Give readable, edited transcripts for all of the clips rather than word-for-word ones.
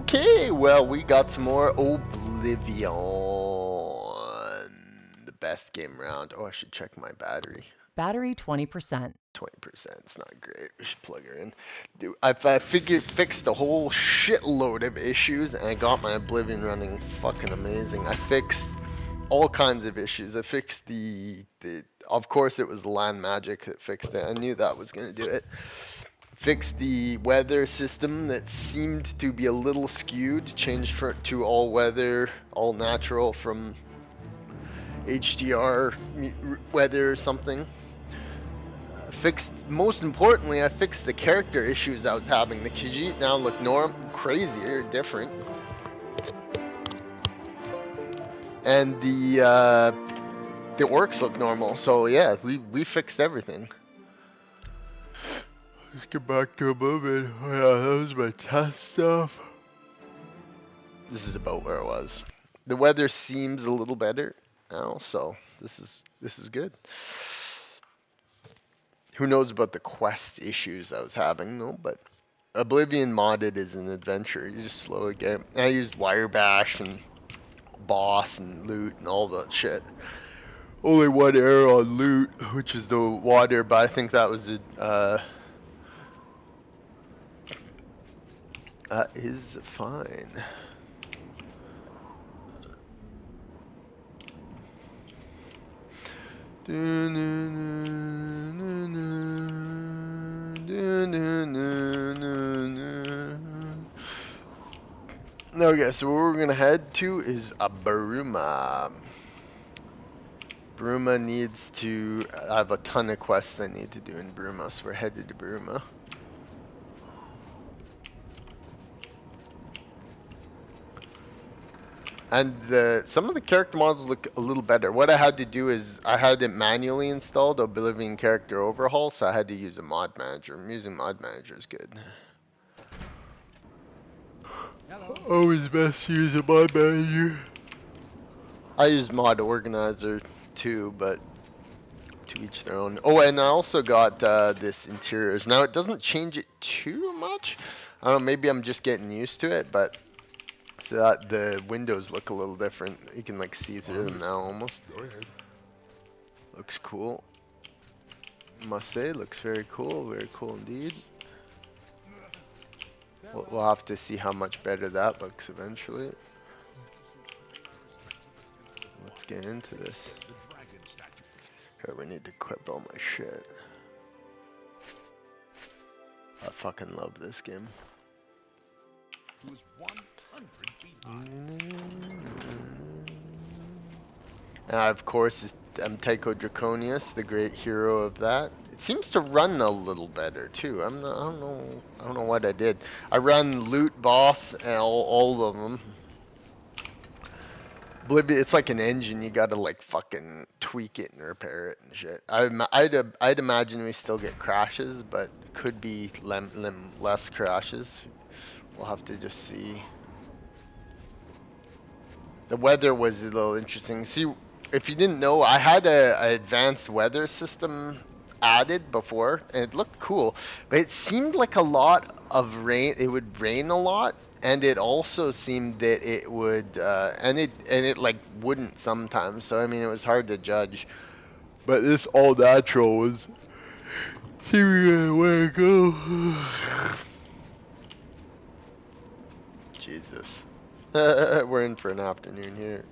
Okay, well, we got some more Oblivion. The best game round. Oh, I should check my battery. Battery 20%. 20%. It's not great. We should plug her in. Dude, I fixed a whole shitload of issues and I got my Oblivion running fucking amazing. I fixed all kinds of issues. I fixed the of course it was the land magic that fixed it. I knew that was gonna do it. Fixed the weather system that seemed to be a little skewed. Changed to all weather, all natural from HDR weather or something. Fixed, most importantly, I fixed the character issues I was having. The Khajiit now look crazier, different. And the orcs look normal. So yeah, we fixed everything. Let's get back to Oblivion. Oh yeah, that was my test stuff. This is about where I was. The weather seems a little better now, so this is good. Who knows about the quest issues I was having though, but Oblivion modded is an adventure. You just slowly get. I used wire bash and boss and loot and all that shit. Only one error on loot, which is the water, but I think that was that is fine. Okay, so where we're gonna head to is a Bruma. Bruma needs to. I have a ton of quests I need to do in Bruma, so we're headed to Bruma. And some of the character models look a little better. What I had to do is I had it manually installed, Oblivion character overhaul, so I had to use a mod manager. I'm using mod manager is good. Hello. Always best to use a mod manager. I use mod organizer too, but to each their own. Oh, and I also got this interiors. Now it doesn't change it too much. I don't know, maybe I'm just getting used to it, but so that the windows look a little different. You can like see through them now almost. Go ahead. Looks cool. Must say, looks very cool. Very cool indeed. We'll have to see how much better that looks eventually. Let's get into this. Here, we need to equip all my shit. I fucking love this game. And of course, I'm Tycho Draconius, the great hero of that. It seems to run a little better too. I don't know what I did. I run loot boss and all of them. Oblivion, it's like an engine. You gotta like fucking tweak it and repair it and shit. I'd imagine we still get crashes, but could be less crashes. We'll have to just see. The weather was a little interesting. See, if you didn't know, I had an advanced weather system added before, and it looked cool. But it seemed like a lot of rain. It would rain a lot, and it also seemed that it would, and it like wouldn't sometimes. So I mean, it was hard to judge. But this all natural was seeming where to go. Jesus. We're in for an afternoon here.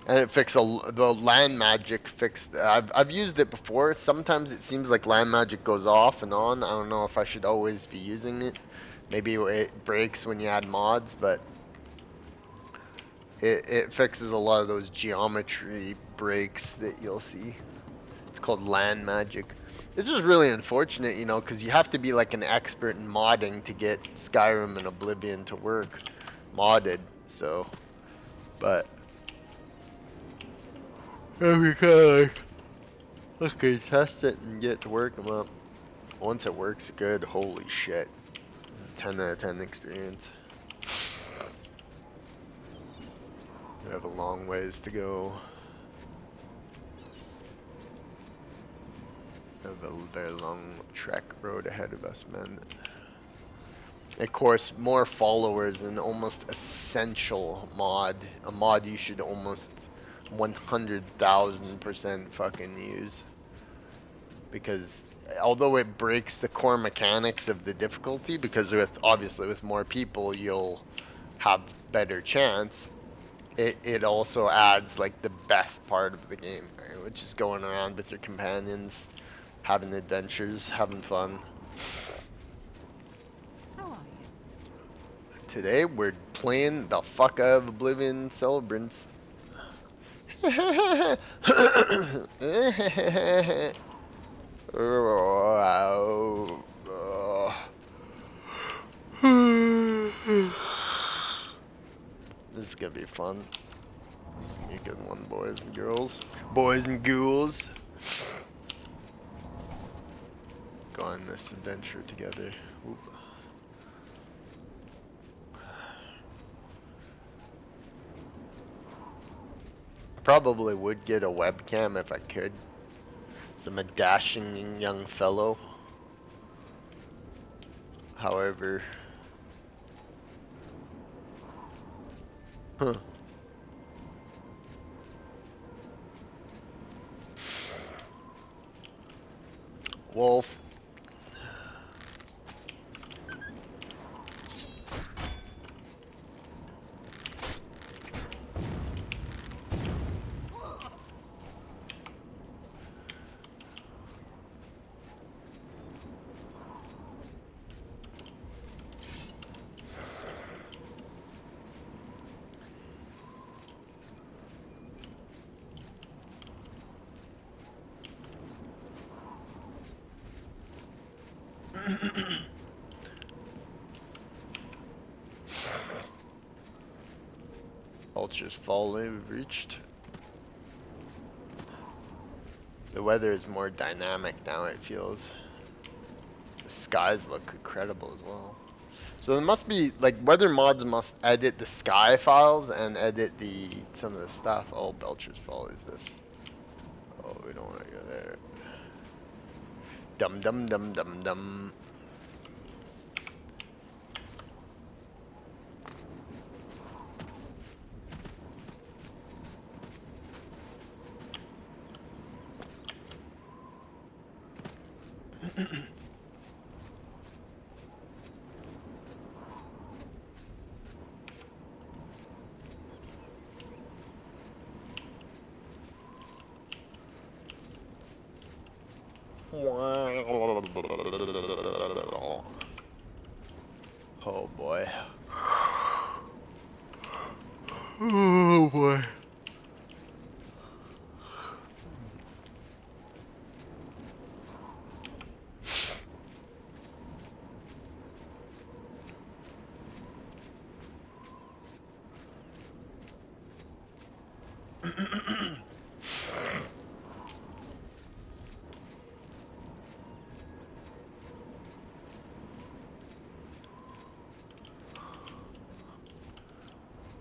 And it fixed the land magic fixed. I've used it before. Sometimes it seems like land magic goes off and on. I don't know if I should always be using it. Maybe it breaks when you add mods, but it fixes a lot of those geometry breaks that you'll see. It's called land magic. It's just really unfortunate, you know, because you have to be like an expert in modding to get Skyrim and Oblivion to work modded. So, but if you kind of like, okay, test it and get to work them up. Once it works good, holy shit. This is a 10 out of 10 experience. We have a long ways to go. We have a very long trek road ahead of us, man. Of course, more followers, an almost essential mod. A mod you should almost 100,000% fucking use. Because although it breaks the core mechanics of the difficulty, because obviously with more people you'll have better chance, it also adds like the best part of the game, right? Which is going around with your companions, having adventures, having fun. How are you? Today we're playing the fuck out of Oblivion Celebrants. This is gonna be fun. This is gonna be a good one, boys and girls. Boys and ghouls. Go on this adventure together. Oop. Probably would get a webcam if I could. So I'm a dashing young fellow. However, huh. Wolf. Vulture's Folly we've reached. The weather is more dynamic now, it feels. The skies look incredible as well. So there must be, like, weather mods must edit the sky files and edit some of the stuff. Oh, Belcher's Fall is this. Oh, we don't want to go there. Dum dum dum dum dum. Oh boy. Oh boy.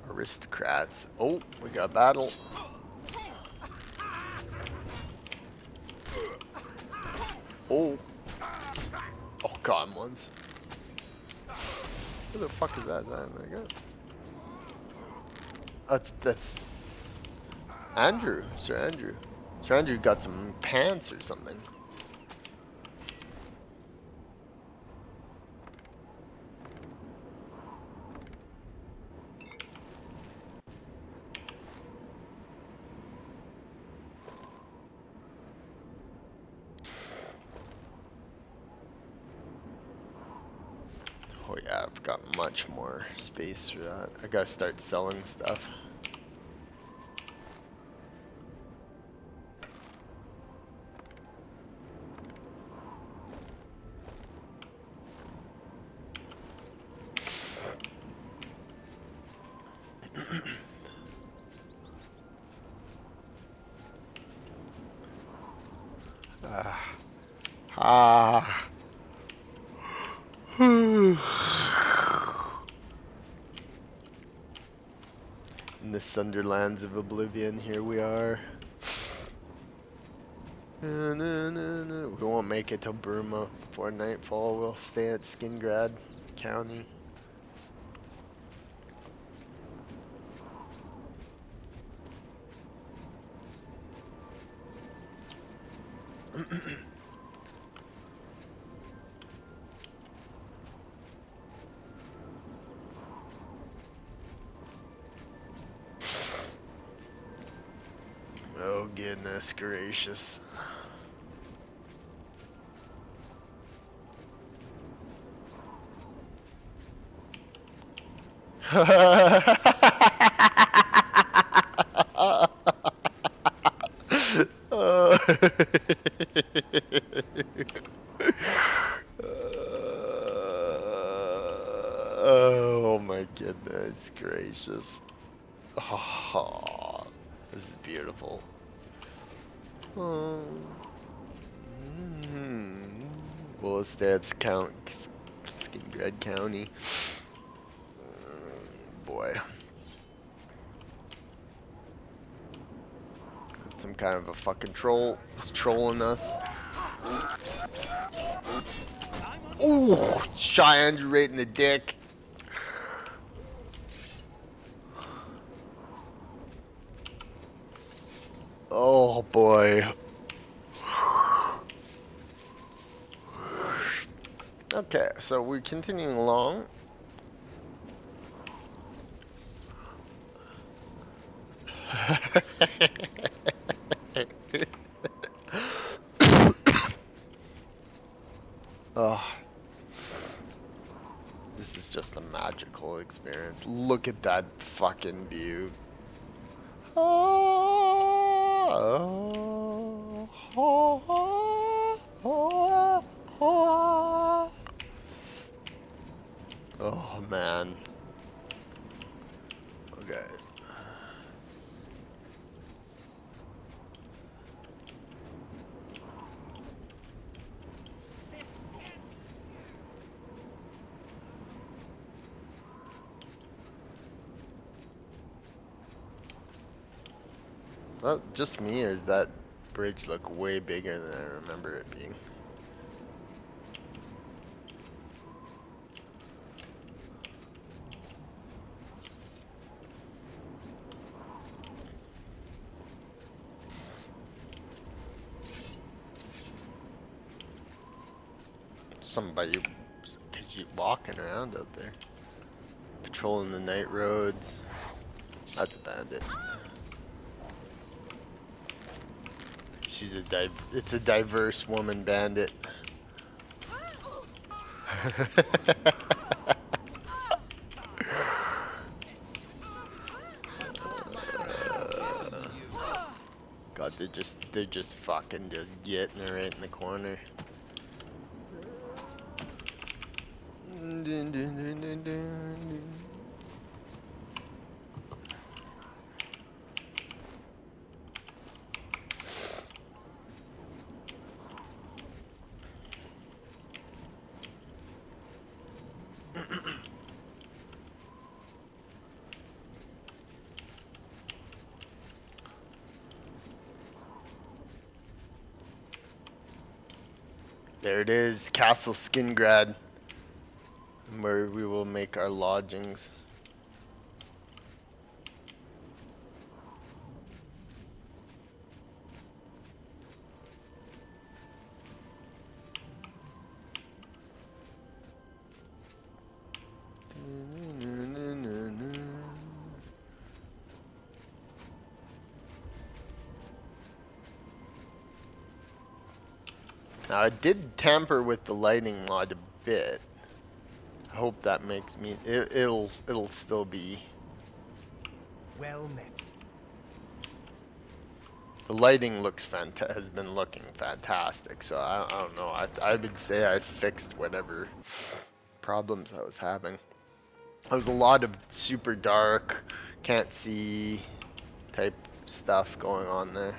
Aristocrats. Oh, we got battle. Oh. Oh, got him once. Who the fuck is that? Is that my guy? That's Andrew. Sir Andrew. Sir Andrew got some pants or something. Oh yeah, I've got much more space for that. I gotta start selling stuff. Ah. In the Sunderlands of Oblivion, here we are. We won't make it to Bruma before nightfall. We'll stay at Skingrad County. Oh goodness gracious. Oh my goodness gracious. Oh, this is beautiful. Oh. Well, stay at Skingrad County. Boy. Some kind of a fucking troll is trolling us. Ooh, shot Andrew right in the dick. Oh boy. Okay, so we're continuing along. Oh, this is just a magical experience. Look at that fucking view. Oh man. Okay. Is that just me, or does that bridge look way bigger than I remember it being? Somebody could you walking around out there, patrolling the night roads. That's a bandit. She's it's a diverse woman bandit. God, they're just fucking just getting her right in the corner. There it is, Castle Skingrad, where we will make our lodgings. Now I did tamper with the lighting mod a bit. I hope that makes me it'll still be well met. the lighting looks has been looking fantastic, so I don't know. I would say I fixed whatever problems I was having. There was a lot of super dark, can't see type stuff going on there.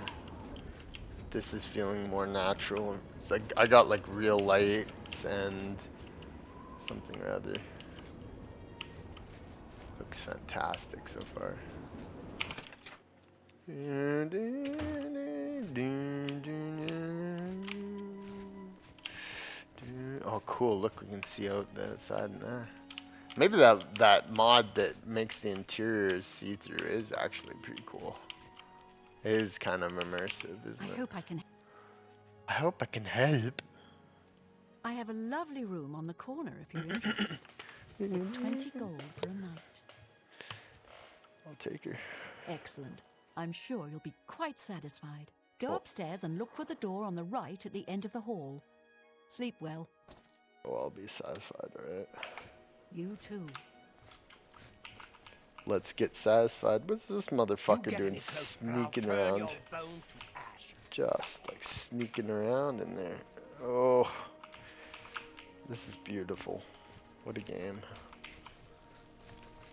This is feeling more natural. It's like I got like real lights and something or other. Looks fantastic so far. cool! Look, we can see out the side in there. Maybe that mod that makes the interiors see-through is actually pretty cool. It is kind of immersive, isn't it? I hope I can help. I have a lovely room on the corner if you're interested. It's 20 gold for a night. I'll take her. Excellent. I'm sure you'll be quite satisfied. Go upstairs and look for the door on the right at the end of the hall. Sleep well. Oh, I'll be satisfied, alright? You too. Let's get satisfied. What's this motherfucker doing? Sneaking around. Just like sneaking around in there. Oh, this is beautiful. What a game.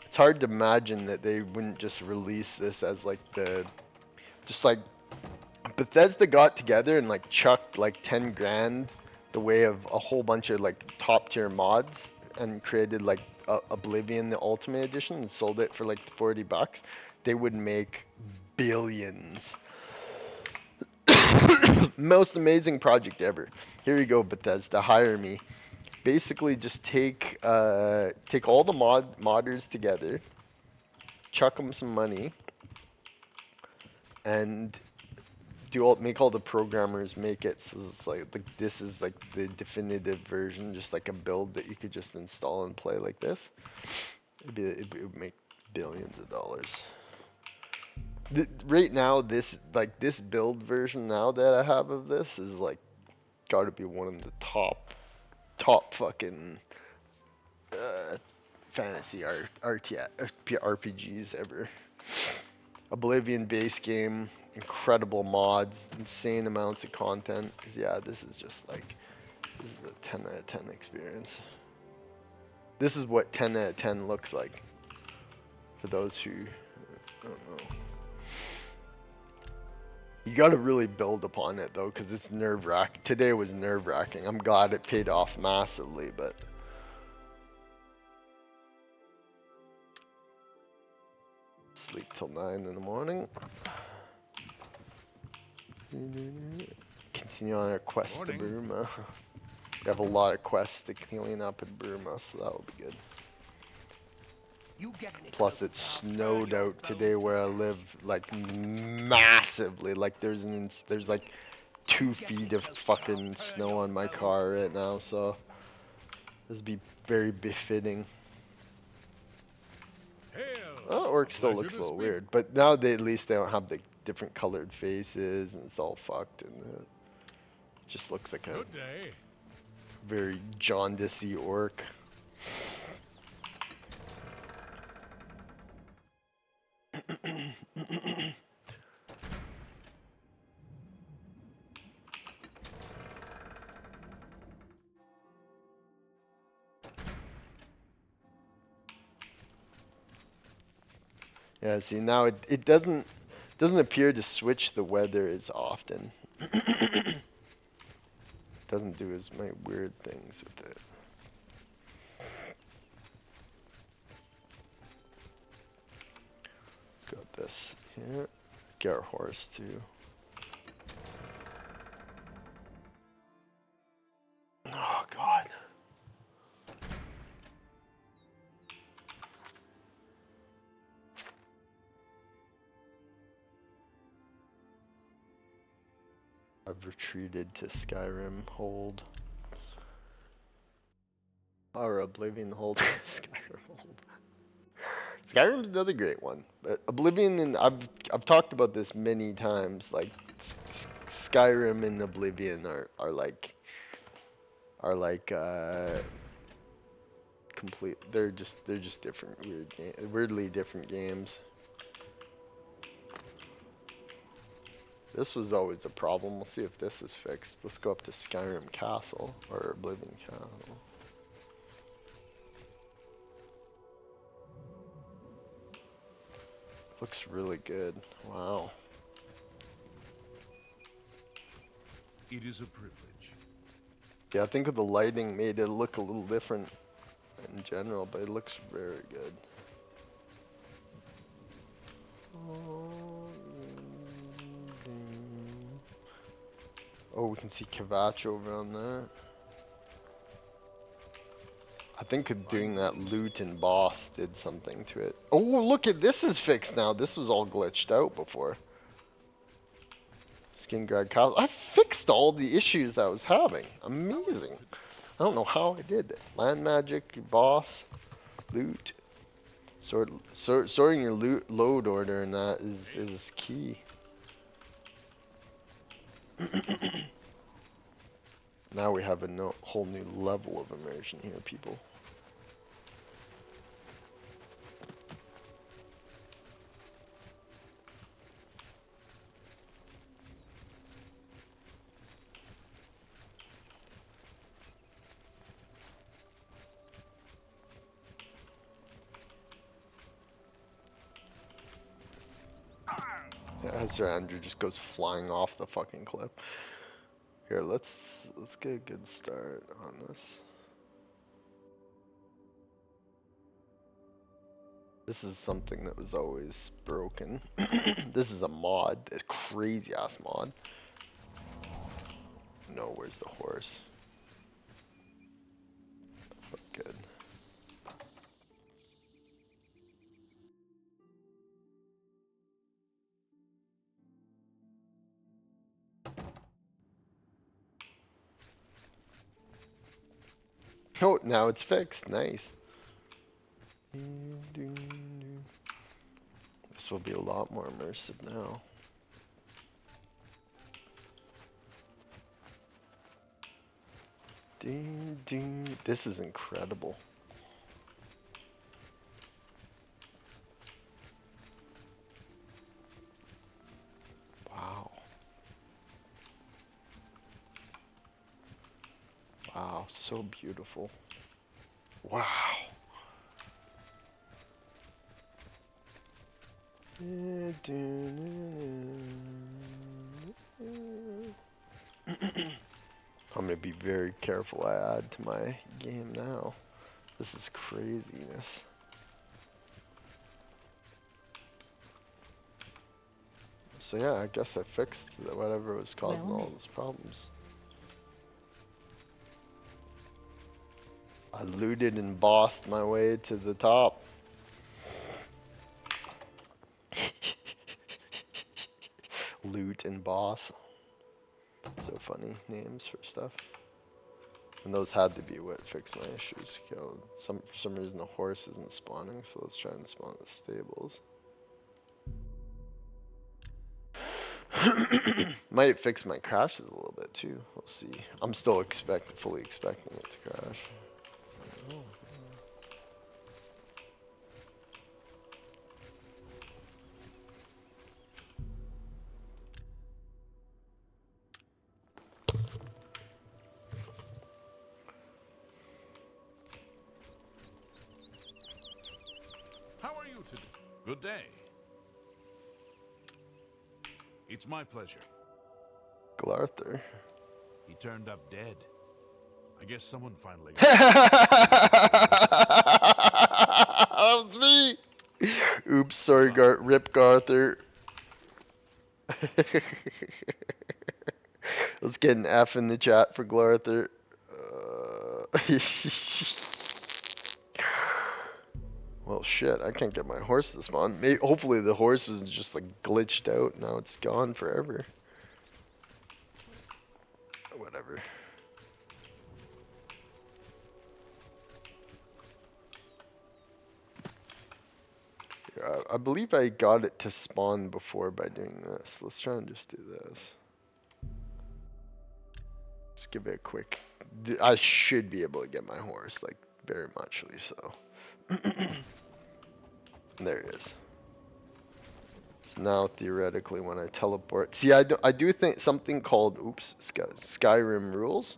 It's hard to imagine that they wouldn't just release this as like just like Bethesda got together and like chucked like 10 grand the way of a whole bunch of like top tier mods and created like Oblivion the Ultimate Edition and sold it for like 40 bucks. They would make billions. Most amazing project ever. Here you go, Bethesda, hire me. Basically just take all the modders together, chuck them some money, and make all the programmers make it so it's like this is like the definitive version, just like a build that you could just install and play like this. It would make billions of dollars. Right now, this build version now that I have of this is like got to be one of the top fucking fantasy RPGs ever. Oblivion base game, incredible mods, insane amounts of content. Yeah, this is a 10 out of 10 experience. This is what 10 out of 10 looks like. For those who don't know. You gotta really build upon it though, because it's nerve-wracking. Today was nerve-wracking. I'm glad it paid off massively, but sleep till 9 in the morning. Continue on our quest to Bruma. We have a lot of quests to clean up in Bruma, so that will be good. Plus it's snowed out today where I live, like massively. Like there's like 2 feet of fucking snow on my car right now, so this would be very befitting. Oh, Orc still looks a little weird, but now at least they don't have the different colored faces and it's all fucked, and it just looks like a very jaundicey orc. Yeah, see now it doesn't appear to switch the weather as often. Doesn't do as many weird things with it. Let's got this here. Get our horse too. Oh god. I've retreated to Skyrim hold. Or Oblivion hold. Skyrim hold. Skyrim's another great one, but Oblivion, and I've talked about this many times. Like Skyrim and Oblivion are like complete. They're just different weirdly different games. This was always a problem. We'll see if this is fixed. Let's go up to Skyrim Castle, or Oblivion Castle. Looks really good. Wow. It is a privilege. Yeah, I think the lighting made it look a little different in general, but it looks very good. Oh, we can see Kvatch over on that. I think doing that loot and boss did something to it. Oh, look at this is fixed now. This was all glitched out before. Skin guard cows. I fixed all the issues I was having. Amazing. I don't know how I did it. Land magic, boss, loot. Sorting your load order and that is key. Now we have a whole new level of immersion here, people. Yeah, Ezra Andrew just goes flying off the fucking cliff. Here, let's get a good start on this. This is something that was always broken. This is a mod, a crazy ass mod. No, where's the horse? That's not good. Oh, now it's fixed. Nice. This will be a lot more immersive now. This is incredible. Wow. Wow, so beautiful. Wow. I'm gonna be very careful what I add to my game now. This is craziness. So yeah, I guess I fixed whatever was causing all those problems. I looted and bossed my way to the top. Loot and boss. So funny names for stuff. And those had to be what fixed my issues. For some reason the horse isn't spawning, so let's try and spawn the stables. Might fix my crashes a little bit too. We'll see. I'm still fully expecting it to crash. How are you today? Good day. It's my pleasure. Glarther. He turned up dead. I guess someone finally. That was me. Oops, sorry, Rip Garther. Let's get an F in the chat for Glarther. Well, shit, I can't get my horse to spawn. Hopefully the horse was just like glitched out. Now it's gone forever. Whatever. I believe I got it to spawn before by doing this. Let's try and just do this. Just give it a quick. I should be able to get my horse, like very muchly so. There it is. So now theoretically, when I teleport, see, I do think something called Skyrim rules.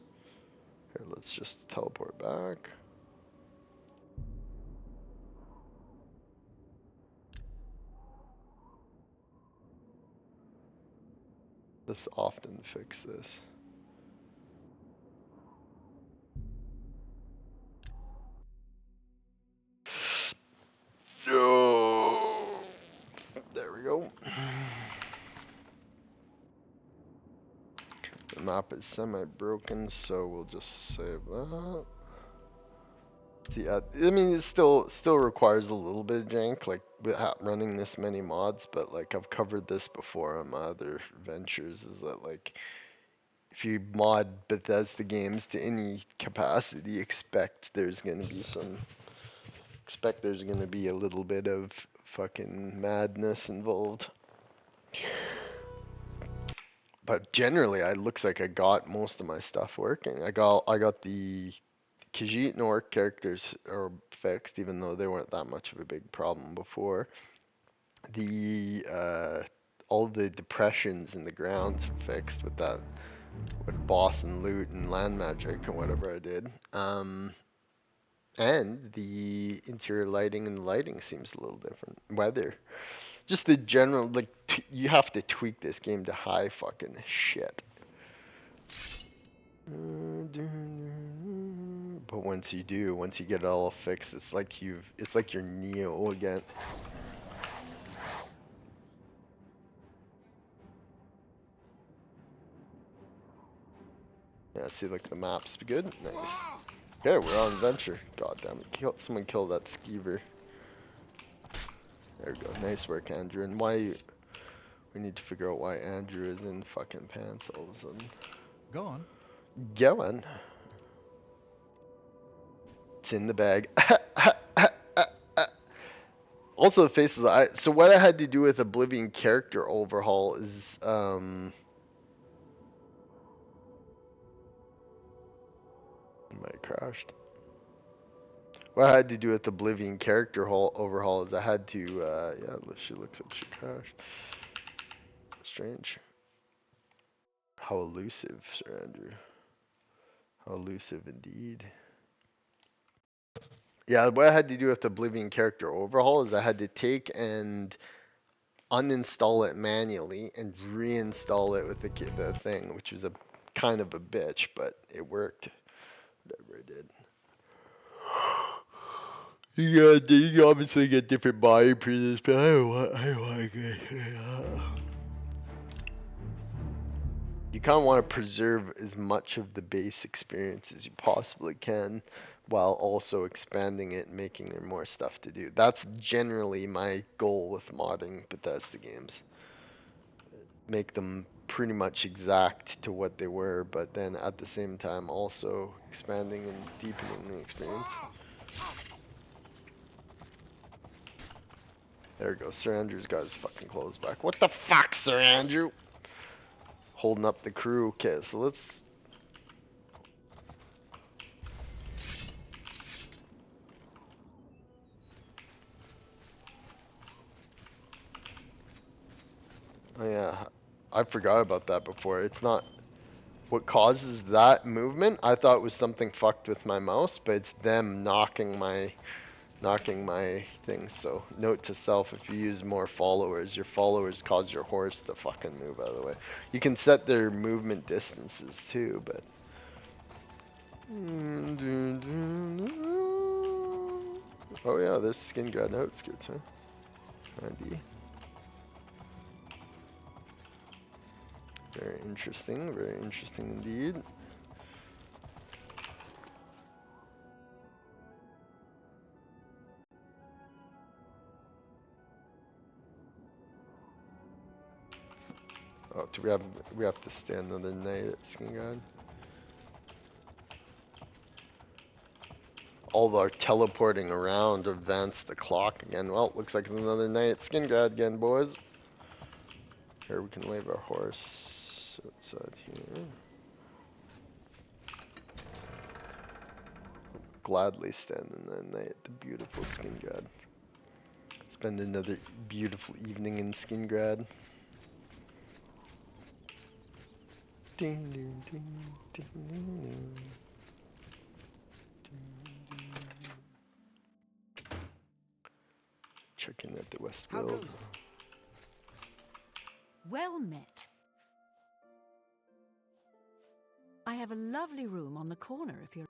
Here, let's just teleport back. This often fix this. Oh, there we go. The map is semi-broken, so we'll just save that. So yeah, I mean, it still requires a little bit of jank, like with running this many mods. But like I've covered this before on my other ventures, is that like if you mod Bethesda games to any capacity, expect there's gonna be a little bit of fucking madness involved. But generally, it looks like I got most of my stuff working. I got the Khajiit and Orc characters are fixed, even though they weren't that much of a big problem before. The all the depressions in the grounds are fixed with that with boss and loot and land magic and whatever I did. And the interior lighting and the lighting seems a little different. Weather, just the general like you have to tweak this game to high fucking shit. But once you do, once you get it all fixed, it's like you're Neo again. Yeah, see, like the map's good. Nice. Okay, we're on adventure. God damn it! Someone killed that skeever. There we go. Nice work, Andrew. And why? We need to figure out why Andrew is in fucking pants all of a sudden. Go on. Go on. It's in the bag. Also, the faces. So what I had to do with Oblivion character overhaul is might crashed. What I had to do with Oblivion character overhaul is I had to yeah, she looks like she crashed. Strange. How elusive, Sir Andrew. How elusive indeed. Yeah, what I had to do with the Oblivion character overhaul is I had to take and uninstall it manually and reinstall it with the thing, which was a kind of a bitch, but it worked. Whatever it did. You obviously get different body presets, but I don't want it. You kind of want to preserve as much of the base experience as you possibly can, while also expanding it and making there more stuff to do. That's generally my goal with modding Bethesda games. Make them pretty much exact to what they were, but then at the same time also expanding and deepening the experience. There we go. Sir Andrew's got his fucking clothes back. What the fuck, Sir Andrew? Holding up the crew. Okay, so let's... Oh yeah, I forgot about that before. It's not... What causes that movement, I thought was something fucked with my mouse, but it's them knocking my thing. So note to self, if you use more followers, your followers cause your horse to fucking move out of the way. You can set their movement distances too, but oh yeah, there's skin guard outskirts, huh? ID. Very interesting indeed. Oh, do we have to stay another night at Skin God? All our teleporting around advanced the clock again. Well, looks like it's another night at Skin God again, boys. Here we can leave our horse outside here. Gladly stand in that night at the beautiful Skin God. Spend another beautiful evening in Skingrad. Ding, ding, ding, ding, ding, ding. Checking at the West Build. Well met. I have a lovely room on the corner if you're...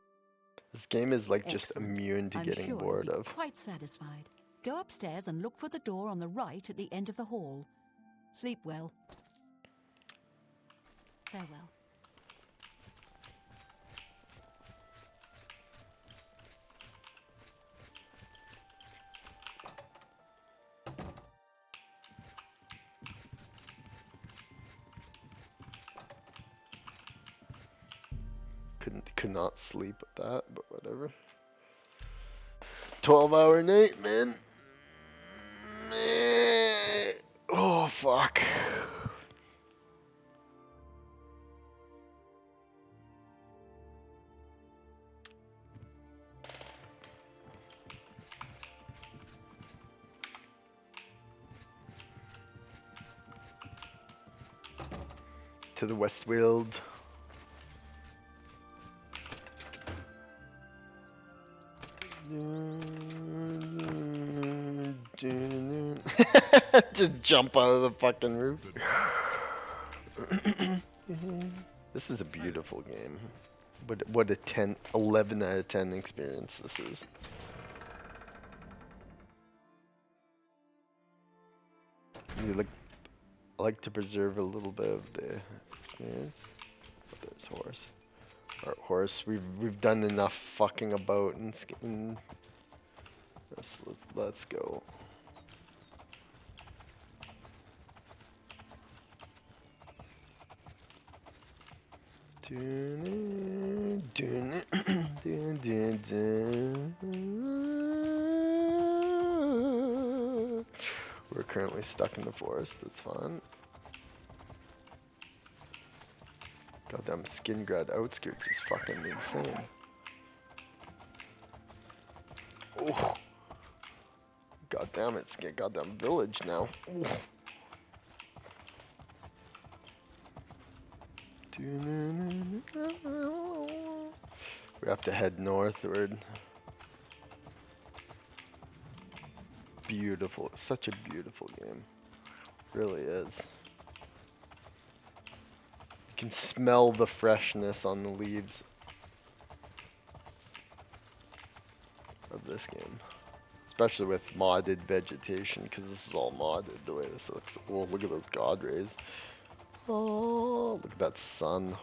This game is like just Excellent. immune to I'm getting sure bored you'll be of. quite satisfied. Go upstairs and look for the door on the right at the end of the hall. Sleep well. Farewell. Could not sleep at that, but whatever. 12-hour night, man. Oh fuck. To the Westfield. Just jump out of the fucking roof. This is a beautiful game. What a 11 out of 10 experience this is. I like to preserve a little bit of the experience. Oh, there's horse. Alright, horse. We've done enough fucking about and let's go. We're currently stuck in the forest, that's fine. Goddamn Skingrad outskirts is fucking insane. Oh. Goddamn, it's a goddamn village now. Ooh. We have to head northward. Beautiful, such a beautiful game. Really is. You can smell the freshness on the leaves of this game. Especially with modded vegetation, because this is all modded the way this looks. Oh, look at those god rays. Oh, look at that sun.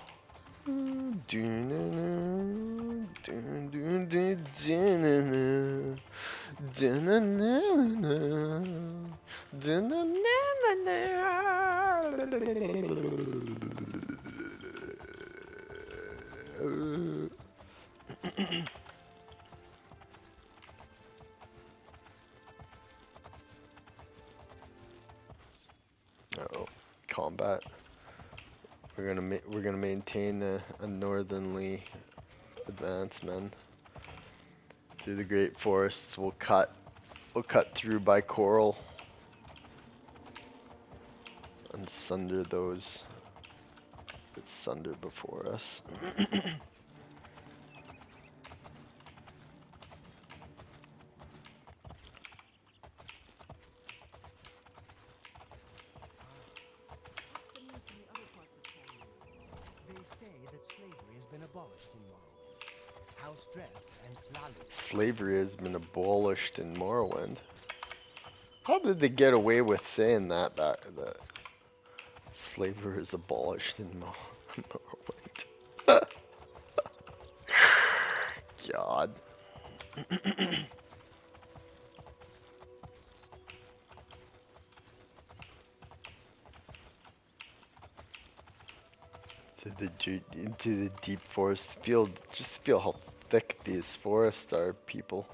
Uh-oh, combat. We're gonna maintain a northerly advancement through the great forests. We'll cut through by coral and sunder those that sunder before us. Slavery has been abolished in Morrowind. How did they get away with saying that back? That slavery is abolished in Morrowind. God. Into the deep forest. Just feel how thick these forests are, people.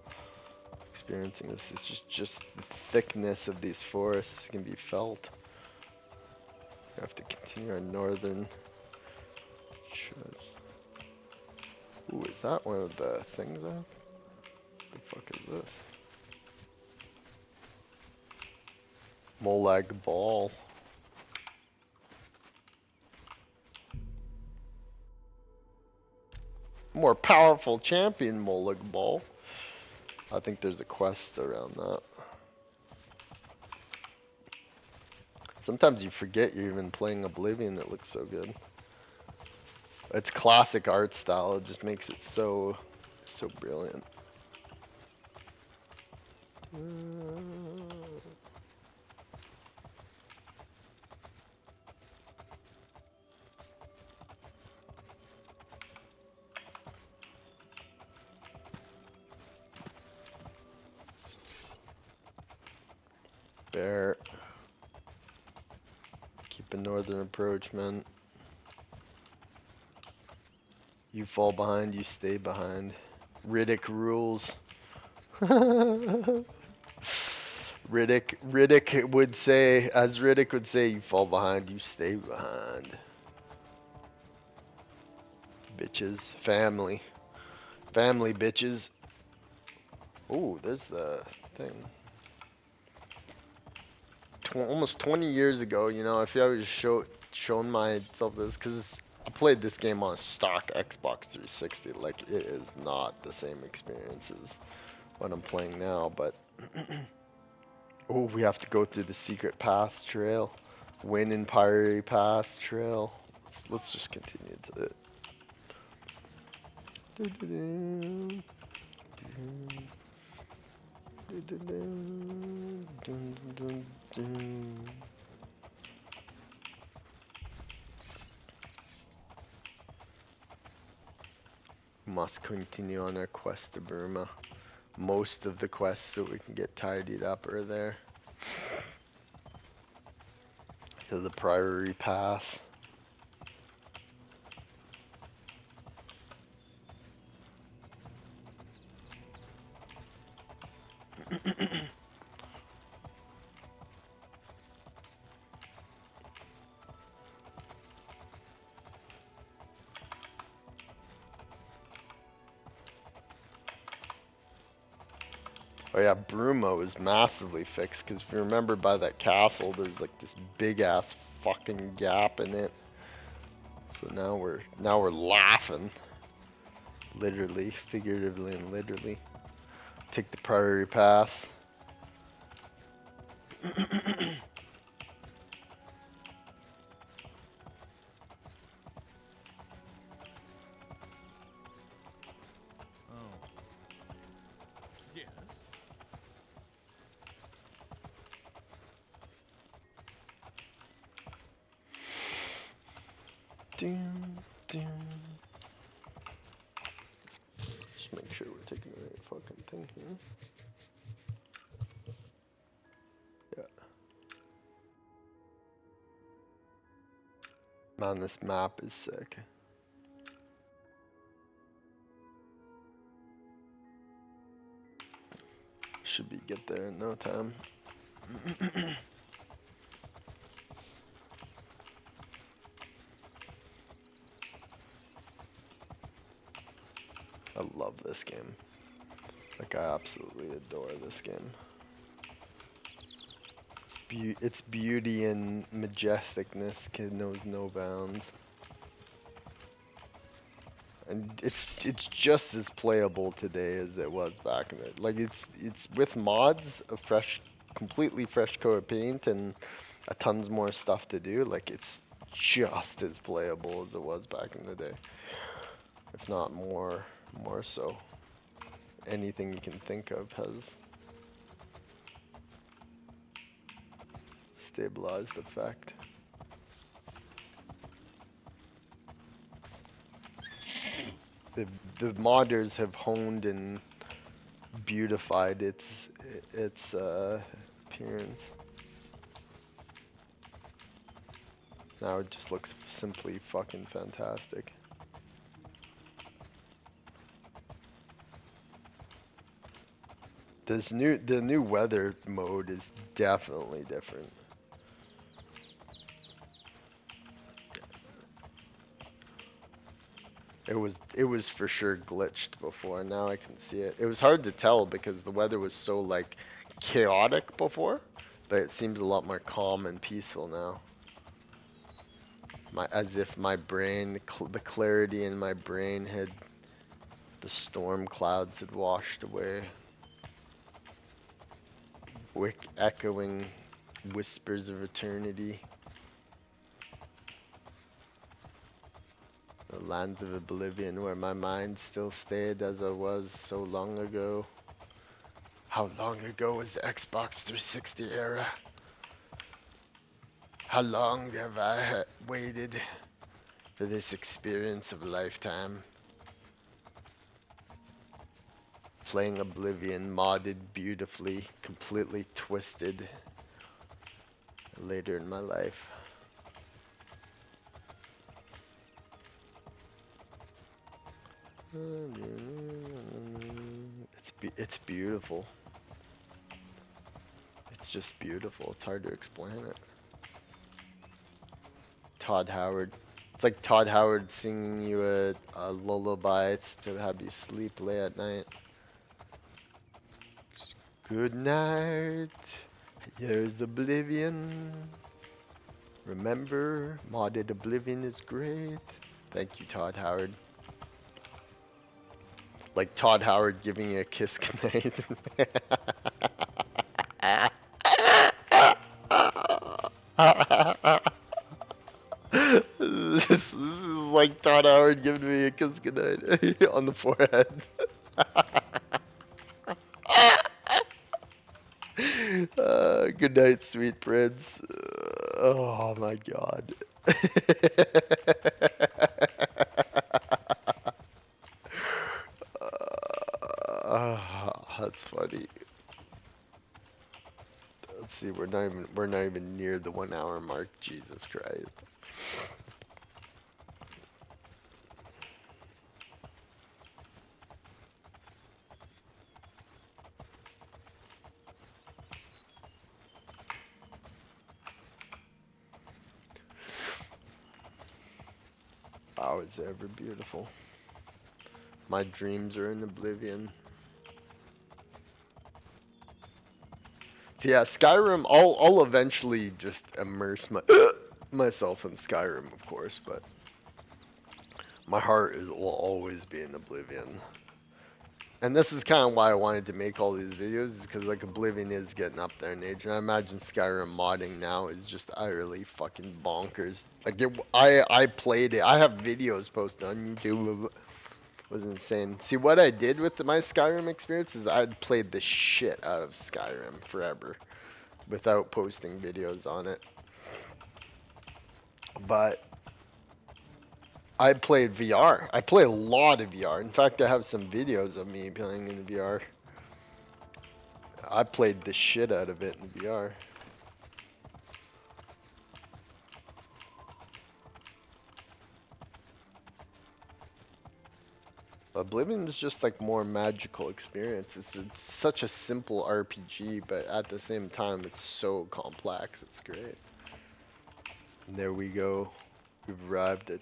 Experiencing this, it's just the thickness of these forests can be felt. We have to continue our northern shows. Ooh, is that one of the things up? What the fuck is this? Molag Ball. More powerful champion, Molag Ball. I think there's a quest around that. Sometimes you forget you're even playing Oblivion that looks so good. It's classic art style, it just makes it so brilliant. Bear. Keep a northern approach, man. You fall behind, you stay behind. Riddick rules. Riddick would say, as Riddick would say, you fall behind, you stay behind. Bitches. Family. Family, bitches. Ooh, there's the thing. Almost 20 years ago, you know, if I was shown myself this, because I played this game on a stock Xbox 360, like, it is not the same experience as what I'm playing now, but... Oh, we have to go through the secret paths trail. Win in Priory Pass trail. Let's just continue to it. Must continue on our quest to Bruma. Most of the quests that we can get tidied up are there. To the Priory Pass. Oh yeah, Bruma was massively fixed, because if you remember by that castle, there's like this big ass fucking gap in it. So now we're laughing. Literally, figuratively, and literally. Take the Priory Pass. Yes. Doom, doom. Just make sure we're taking the right fucking thing here. Yeah. Man, this map is sick. Should be get there in no time. I love this game. Like, I absolutely adore this game. Its beauty and majesticness knows no bounds. And it's just as playable today as it was back in it. Like, it's with mods, a completely fresh coat of paint, and a tons more stuff to do. Like, it's just as playable as it was back in the day, if not more so. Anything you can think of has stabilized effect. The modders have honed and beautified its appearance. Now it just looks simply fucking fantastic. The new weather mode is definitely different. It was for sure glitched before. Now I can see it. It was hard to tell because the weather was so like chaotic before, but it seems a lot more calm and peaceful now. As if my brain, the clarity in my brain had, the storm clouds had washed away. Echoing whispers of eternity. The lands of Oblivion where my mind still stayed as I was so long ago. How long ago was the Xbox 360 era? How long have I waited for this experience of a lifetime? Playing Oblivion, modded beautifully, completely twisted later in my life. It's beautiful. It's just beautiful. It's hard to explain it. Todd Howard. It's like Todd Howard singing you a lullaby to have you sleep late at night. Good night. Here's Oblivion. Remember, modded Oblivion is great. Thank you, Todd Howard. Like Todd Howard giving you a kiss goodnight. This is like Todd Howard giving me a kiss goodnight on the forehead. Good night, sweet prince. Oh my god. That's funny. Let's see, we're not even near the 1 hour mark. Jesus Christ. Wow, is it ever beautiful. My dreams are in Oblivion. So yeah, Skyrim, I'll eventually just immerse myself in Skyrim, of course, but my heart will always be in Oblivion. And this is kind of why I wanted to make all these videos, is because like Oblivion is getting up there in age, and I imagine Skyrim modding now is just utterly fucking bonkers. Like I played it. I have videos posted on YouTube. It was insane. See, what I did with my Skyrim experience is I'd played the shit out of Skyrim forever without posting videos on it. But I played VR. I play a lot of VR. In fact, I have some videos of me playing in VR. I played the shit out of it in VR. Oblivion is just like more magical experience. It's such a simple RPG, but at the same time, it's so complex. It's great. And there we go. We've arrived at.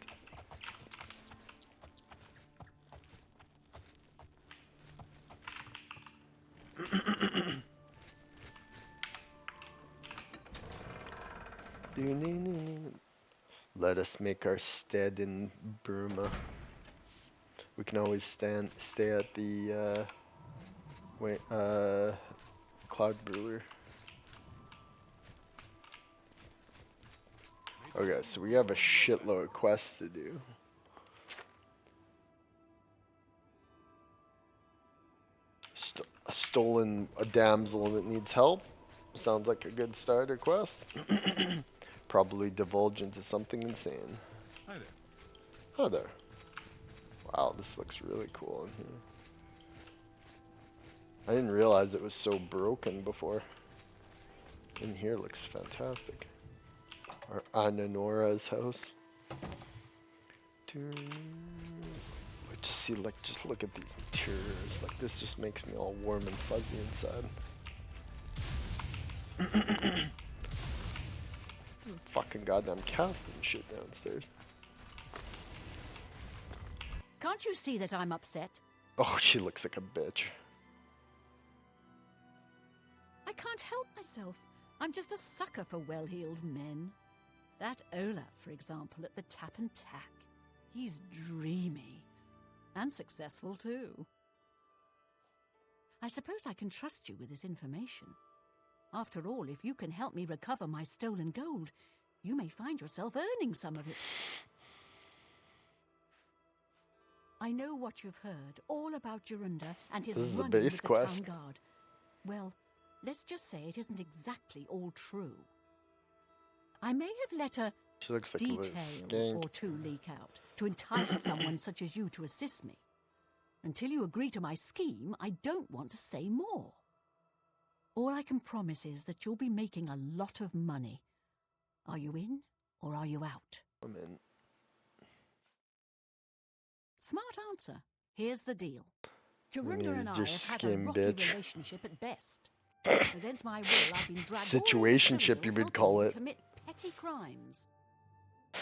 Let us make our stead in Bruma. We can always stay at the Cloud Brewer. Okay, so we have a shitload of quests to do. A damsel that needs help. Sounds like a good starter quest. Probably divulge into something insane. Hi there. Hi there. Wow, this looks really cool in here. I didn't realize it was so broken before. In here looks fantastic. Our Ananora's house. Just look at these interiors. Like, this just makes me all warm and fuzzy inside. Fucking goddamn cat and shit downstairs. Can't you see that I'm upset? Oh, she looks like a bitch. I can't help myself. I'm just a sucker for well-heeled men. That Olaf, for example, at the Tap and Tack. He's dreamy. And successful, too. I suppose I can trust you with this information. After all, if you can help me recover my stolen gold, you may find yourself earning some of it. I know what you've heard, all about Jorunda and his running with the town guard. Well, let's just say it isn't exactly all true. I may have let a detail or two leak out to entice someone such as you to assist me. Until you agree to my scheme, I don't want to say more. All I can promise is that you'll be making a lot of money. Are you in or are you out? I'm in. Smart answer. Here's the deal. You Jorunda and I your have had a skin, rocky bitch. relationship at best. Against my will, I've been dragged Situationship, all you over would call helping it. him commit petty crimes.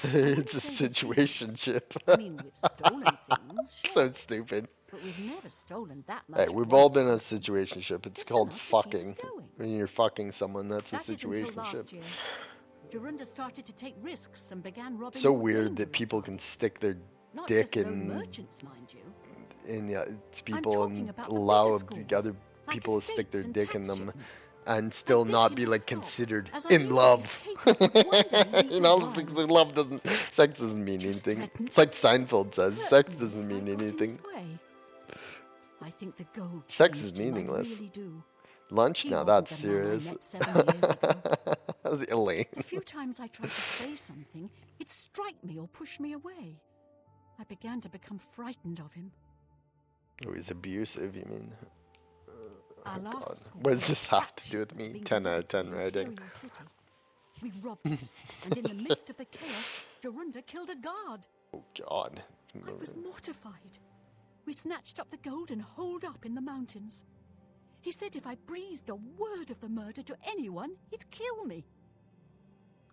It's a say the things. situationship. I mean, we've stolen things, sure, So stupid. but we've never stolen that much. Hey, at we've one all been in a time. situationship. It's Just called enough to keep us fucking. going. When you're fucking someone, that's a That is until situationship. last year. Jorunda started to take risks and began robbing So more weird that dangerous people can targets. stick their Not dick just low in merchants, mind you. people talking and about the allow bigger the other scores, like people to stick their estates and dick in tax them shipments. and still begged not him be to like stop, considered as I in knew love. his capers would one day lead You to know, violence. love doesn't, sex doesn't mean Just anything. threatened It's like Seinfeld says, hurt sex me doesn't if I mean got in anything. his way. I think the gold Sex is changed him, meaningless. I really do. Lunch He now, wasn't that's the man I serious. met 7 years ago. That's Elaine. The few times I tried to say something, he'd strike me or push me away. I began to become frightened of him. Oh, he's abusive, you mean? Our Oh, last God. score What does was this a have to trap do with shipment me? being 10 out of delivered to 10 the rating. Imperial City. We robbed it, and in the midst of the chaos, Jorunda killed a guard. Oh, God. I was mortified. We snatched up the gold and holed up in the mountains. He said if I breathed a word of the murder to anyone, he'd kill me.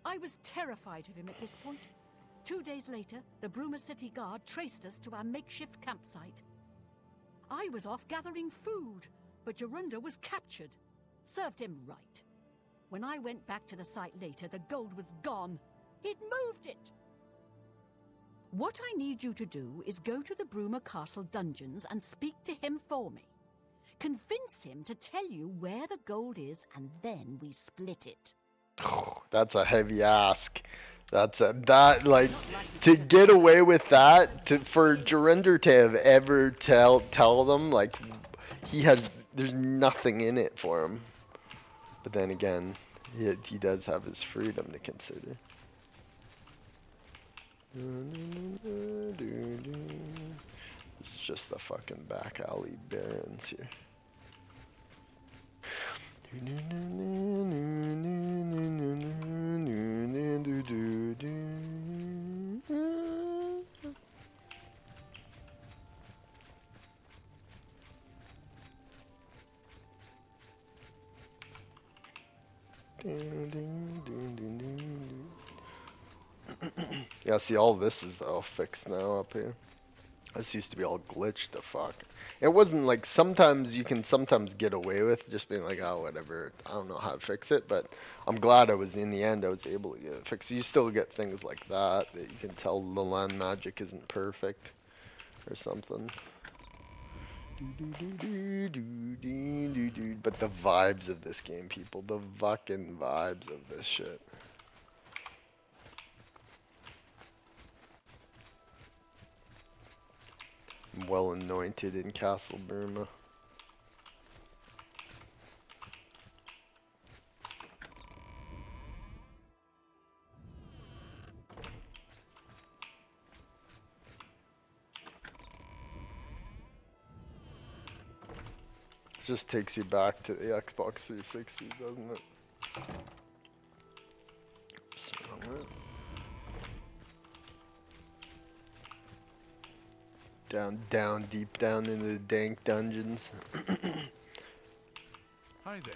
I was terrified of him at this point. 2 days later, the Bruma City Guard traced us to our makeshift campsite. I was off gathering food, but Jorunda was captured. Served him right. When I went back to the site later, the gold was gone. He'd moved it. What I need you to do is go to the Bruma Castle dungeons and speak to him for me. Convince him to tell you where the gold is, and then we split it. That's a heavy ask. Like, to get away with that, for Jorunda to have ever tell them, like, there's nothing in it for him. But then again, he does have his freedom to consider. It's just the fucking back alley barons here. Yeah, see, all this is all fixed now up here. This used to be all glitched the fuck. It wasn't like, sometimes you can get away with just being like, oh, whatever, I don't know how to fix it, but I'm glad in the end I was able to get it fixed. You still get things like that you can tell the land magic isn't perfect or something. But the vibes of this game, people, the fucking vibes of this shit. I'm well anointed in Castle Bruma. It just takes you back to the Xbox 360, doesn't it? Oops, wrong one. Down, deep down into the dank dungeons. Hi there.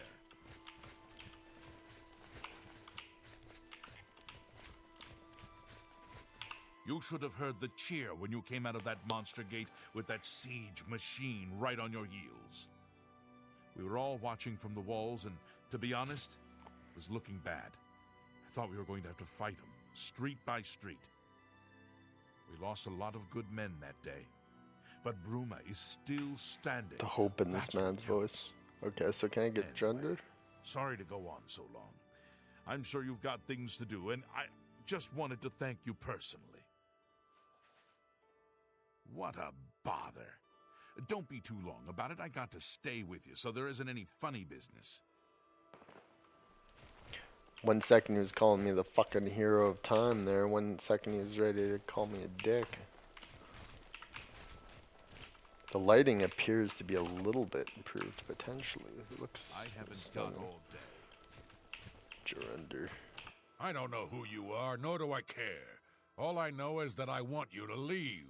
You should have heard the cheer when you came out of that monster gate with that siege machine right on your heels. We were all watching from the walls, and to be honest, it was looking bad. I thought we were going to have to fight them, street by street. We lost a lot of good men that day, but Bruma is still standing. The hope in this man's voice. Okay, so can I get gendered? Sorry to go on so long. I'm sure you've got things to do, and I just wanted to thank you personally. What a bother. Don't be too long about it. I got to stay with you, so there isn't any funny business. 1 second he was calling me the fucking hero of time there. 1 second he was ready to call me a dick. The lighting appears to be a little bit improved, potentially. It looks I haven't stunning. got all day. Jorunda. I don't know who you are, nor do I care. All I know is that I want you to leave.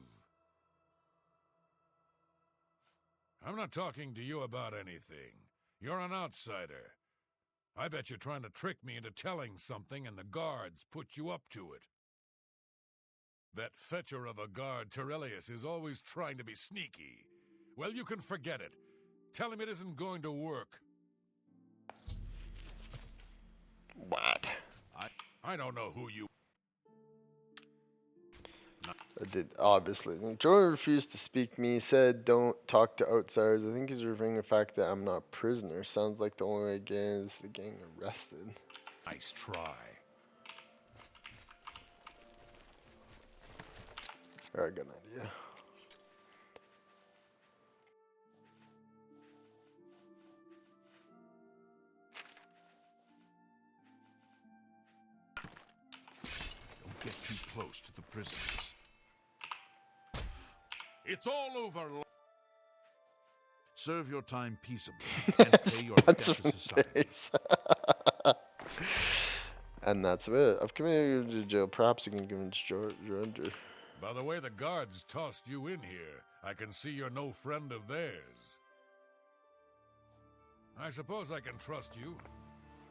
I'm not talking to you about anything. You're an outsider. I bet you're trying to trick me into telling something and the guards put you up to it. That fetcher of a guard, Terrelius, is always trying to be sneaky. Well, you can forget it. Tell him it isn't going to work. What? I don't know who you... I did, obviously. Jordan refused to speak to me. He said, don't talk to outsiders. I think he's referring to the fact that I'm not a prisoner. Sounds like the only way again is the getting arrested. Nice try. Alright, good idea. Don't get too close to the prisoners. It's all over. Serve your time peaceably and pay your debt to society. And that's it. I've committed you to jail. Perhaps you can give him your under. By the way the guards tossed you in here, I can see you're no friend of theirs. I suppose I can trust you.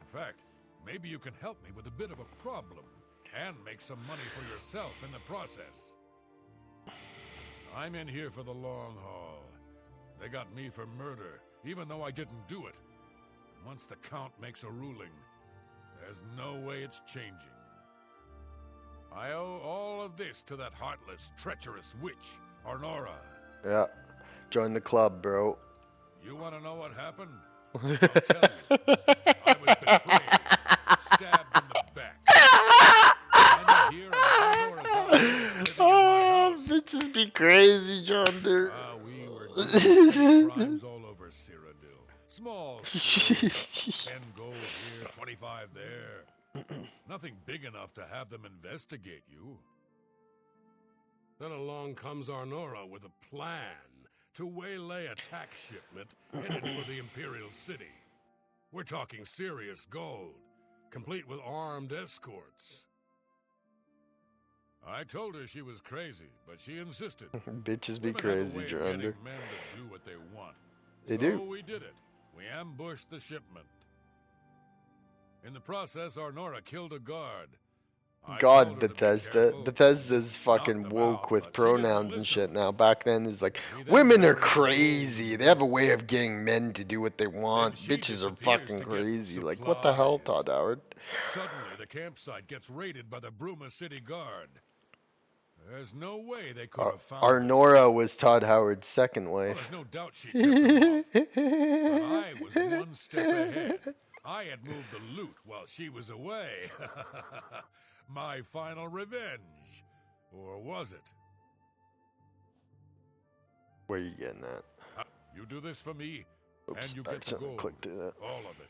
In fact, maybe you can help me with a bit of a problem and make some money for yourself in the process. I'm in here for the long haul. They got me for murder, even though I didn't do it. Once the Count makes a ruling, there's no way it's changing. I owe all of this to that heartless, treacherous witch, Arnora. Yeah. Join the club, bro. You want to know what happened? I'll tell you. I was betrayed, stabbed in the back. I'm in here and Arnora's out there living in my house. Bitches be crazy, John Deere. We were doing crimes all over Cyrodiil. Small stuff. 10 gold here, 25 there. Nothing big enough to have them investigate you. Then along comes Arnora with a plan to waylay a tax shipment headed for the Imperial City. We're talking serious gold, complete with armed escorts. I told her she was crazy, but she insisted. Bitches be Women have a crazy, way of you're getting under. men to do what they want. They So do. we did it. We ambushed the shipment. In the process, Arnora killed a guard. I God, told her to be Bethesda. careful. Bethesda's fucking Knocked them woke out, with but she didn't pronouns and listen. shit now. Back then, it's like, We then women are buried the gold crazy. in They have a woods. way of getting men to do what they want. she Bitches are disappears fucking to get crazy. Like, what the hell, supplies. Todd Howard? Suddenly, the campsite gets raided by the Bruma City Guard. There's no way they could have found us. Arnora was Todd Howard's second Well, wife. there's no doubt she tipped them off. But I was one step ahead. I had moved the loot while she was away. My final revenge. Or was it? Where you getting at? You do this for me, Oops, and you get the accidentally gold. clicked through that. All of it.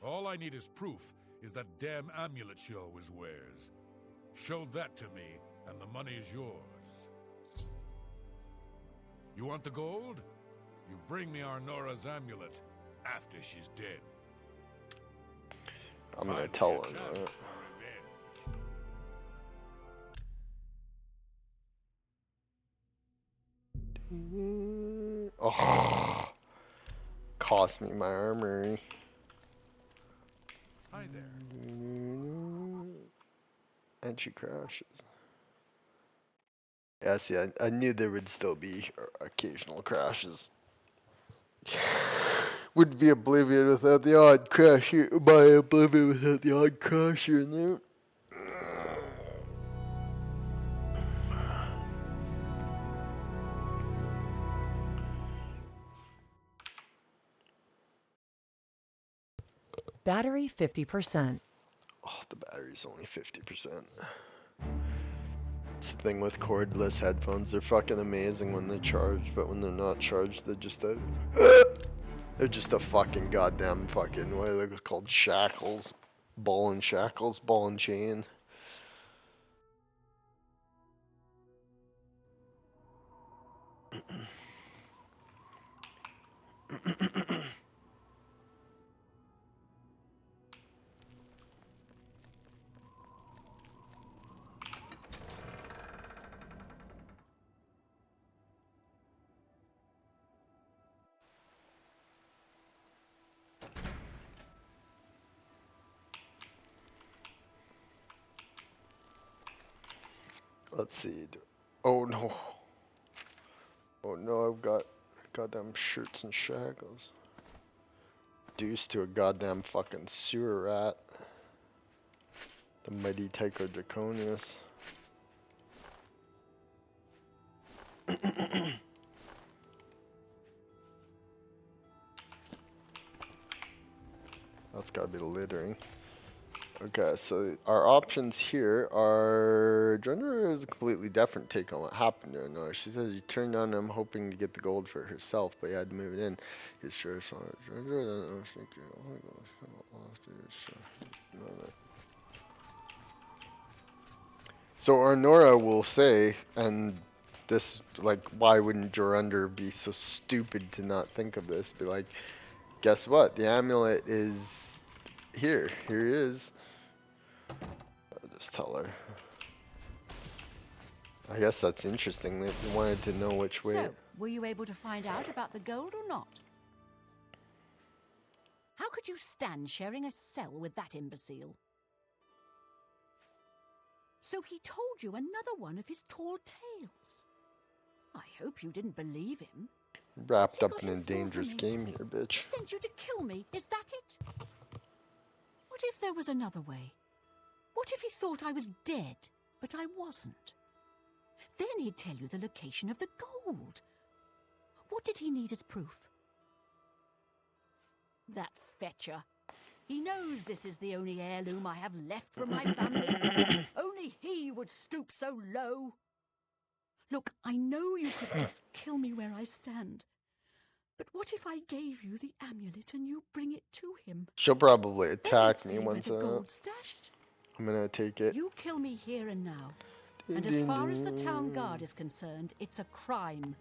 All I need is proof is that damn amulet she always wears. Show that to me, and the money is yours. You want the gold? You bring me Arnora's amulet after she's dead. I'm gonna Find me tell a her chance that. for revenge. Oh, cost me my armory. Hi there. And she crashes. Yeah, see, I knew there would still be occasional crashes. Wouldn't be Oblivion without the odd crash here. By Oblivion without the odd crash here and there. Battery 50%. Oh, the battery's only 50%. It's the thing with cordless headphones. They're fucking amazing when they're charged, but when they're not charged, they're just a... they're just a fucking goddamn fucking... What are they called? Shackles. Ball and shackles. Ball and chain. Let's see. Oh no. Oh no, I've got goddamn shirts and shackles. Reduced to a goddamn fucking sewer rat. The mighty Tycho Draconius. That's gotta be the littering. Okay, so our options here are... Drundra is a completely different take on what happened to her. No, she says he turned on him hoping to get the gold for herself, but he had to move it in. His sure saw it. So Arnora will say, and this, like, why wouldn't Jorundir be so stupid to not think of this? Be like, guess what? The amulet is here. Here he is. I'll just tell her. I guess that's interesting. They wanted to know which way. So, were you able to find out about the gold or not? How could you stand sharing a cell with that imbecile? So he told you another one of his tall tales. I hope you didn't believe him. Wrapped up in a dangerous game here, bitch. He sent you to kill me, is that it? What if there was another way? What if he thought I was dead, but I wasn't? Then he'd tell you the location of the gold. What did he need as proof? That fetcher. He knows this is the only heirloom I have left from my family. Only he would stoop so low. Look, I know you could just kill me where I stand. But what if I gave you the amulet and you bring it to him? She'll probably attack me Then he'd say once where the gold's stashed. I'm gonna take it. You kill me here and now. And as far as the town guard is concerned, it's a crime.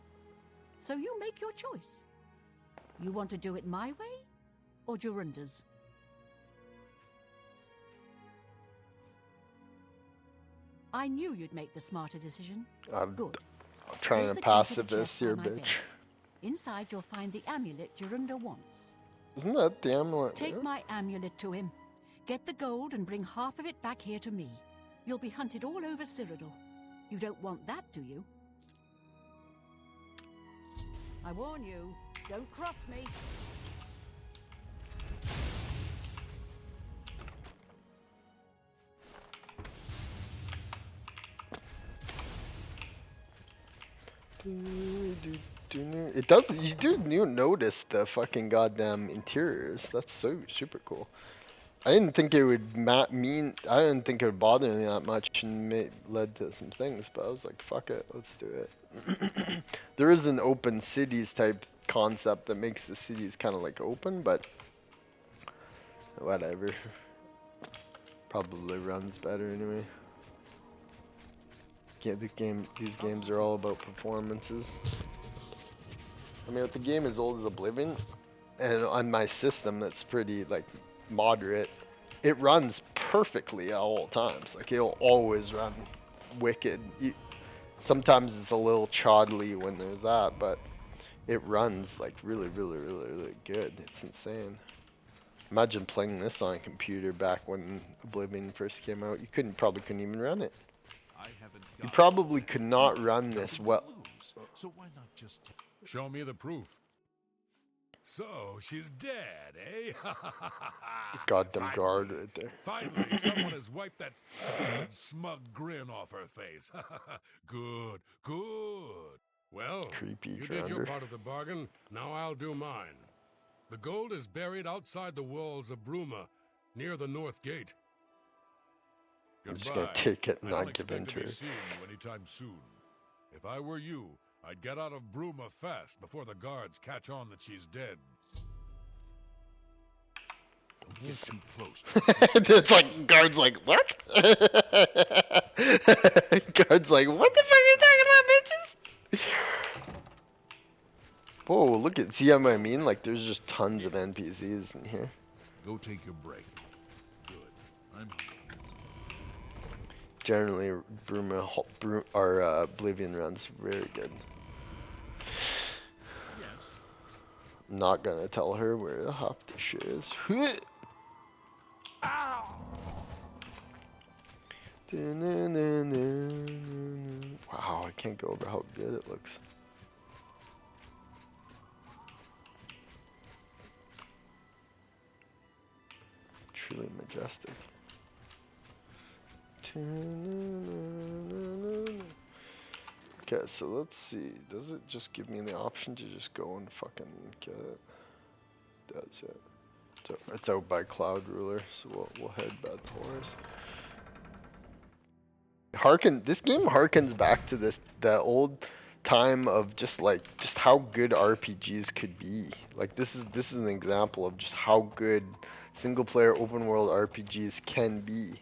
So you make your choice. You want to do it my way or Jorundir's? I knew you'd make the smarter decision. Good. I'm trying Here's to the key passive the this chest here, by my bed. bitch. Inside you'll find the amulet Jorundir wants. Isn't that the amulet? Take my amulet to him. Get the gold and bring half of it back here to me. You'll be hunted all over Cyrodiil. You don't want that, do you? I warn you, don't cross me. It does. You do notice the fucking goddamn interiors. That's so super cool. I didn't think it would I didn't think it would bother me that much, and led to some things. But I was like, fuck it, let's do it. There is an open cities type concept that makes the cities kind of like open, but whatever. Probably runs better anyway. Yeah, these games are all about performances. I mean, if the game is old as Oblivion, and on my system that's pretty like moderate, it runs perfectly at all times. Like it'll always run wicked. Sometimes it's a little choddly when there's that, but it runs like really good. It's insane. Imagine playing this on a computer back when Oblivion first came out. You probably couldn't even run it. You probably could not run this well. So why not just Show me the proof. So, she's dead, eh? Goddamn guard right there. Finally, someone has wiped that stupid, smug grin off her face. Good, good. Well, Creepy you did your Drundr. part of the bargain, now I'll do mine. The gold is buried outside the walls of Bruma, near the north gate. I'm just gonna take it and not give in to be it. seeing you anytime soon. If I were you, I'd get out of Bruma fast before the guards catch on that she's dead. don't get too close? It's like guards like what? Guards like what the fuck are you talking about, bitches? Whoa, look at see what I mean? Like there's just tons of NPCs in here. Go take your break. Good. I'm Generally, Oblivion runs very good. yes. I'm not gonna tell her where the half the shit is. Wow, I can't go over how good it looks. Truly majestic. Okay, so let's see. Does it just give me the option to just go and fucking get it? That's it. So it's out by Cloud Ruler, so we'll head by the horse. This game harkens back to the old time of just how good RPGs could be. Like this is an example of just how good single player open world RPGs can be.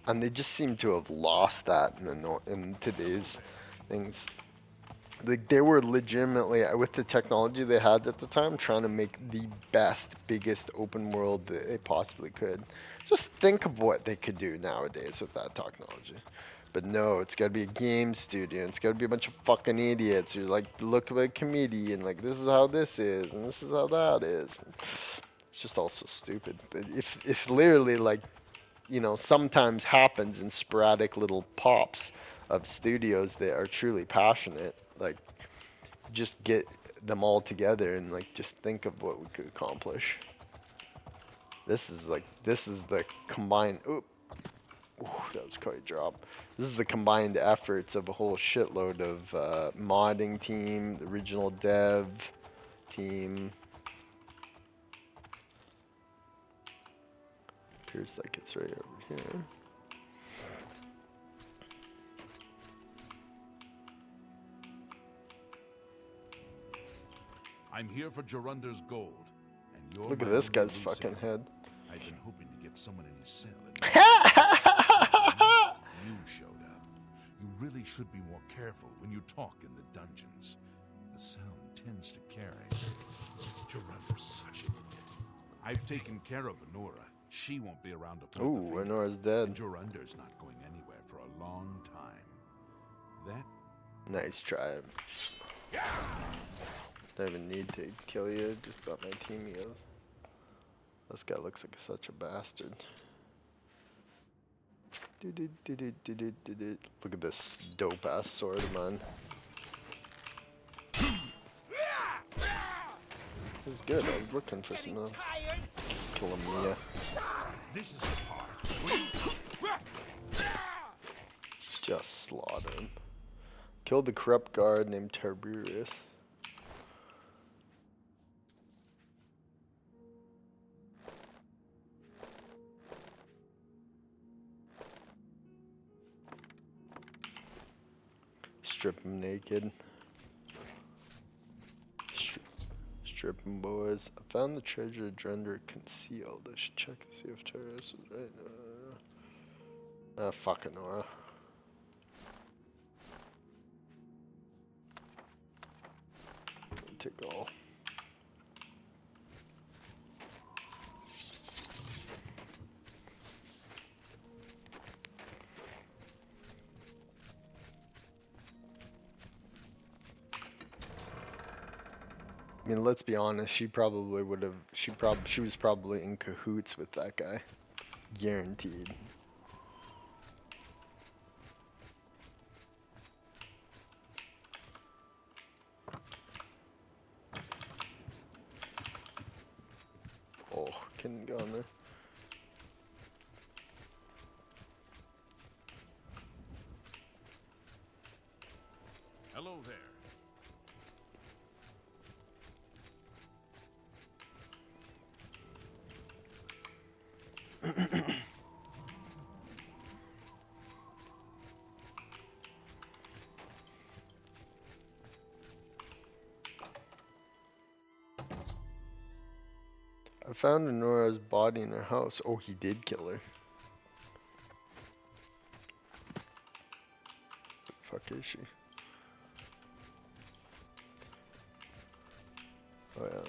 And they just seem to have lost that in today's things. Like they were legitimately, with the technology they had at the time, trying to make the best, biggest open world that they possibly could. Just think of what they could do nowadays with that technology. But no, it's gotta be a game studio. It's gotta be a bunch of fucking idiots who look like a comedian, like this is how this is and this is how that is. It's just all so stupid. But if literally sometimes happens in sporadic little pops of studios that are truly passionate, just get them all together and just think of what we could accomplish. This is the combined, ooh, that was quite a drop. This is the combined efforts of a whole shitload of modding team, the original dev team. Appears like it's right over here. I'm here for Gerunder's gold, and you're Look at my this only guy's loose fucking end. head. I've been hoping to get someone in his cell. You showed up. You really should be more careful when you talk in the dungeons. The sound tends to carry. Gerunder's such an idiot. I've taken care of Honora. She won't be around to point the Ooh, finger. Honora's dead. And Gerunder's not going anywhere for a long time. That Nice try. Don't even need to kill you, just thought my team goes. This guy looks like such a bastard. Look at this dope ass sword of mine. This is good, I was looking for some kill him, Mia. this is the part. Just slaughter him. Killed the corrupt guard named Tiberius. Strip him naked. Strip him, boys. I found the treasure Drender concealed. I should check to see if Tiberius is right. Fucking Nora. Take all. I mean, let's be honest, she probably would have, she was probably in cahoots with that guy. Guaranteed. Oh, couldn't go in there. Hello there. I found Honora's body in her house. Oh, he did kill her. The fuck is she? Oh yeah.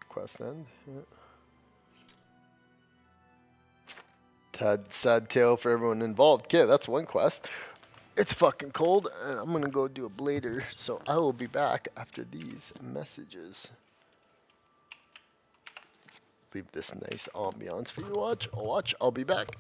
Quest end. Yeah. Sad tale for everyone involved. Okay, that's one quest. It's fucking cold, and I'm gonna go do a blader, so I will be back after these messages. leave this nice ambiance for you to watch. I'll be back.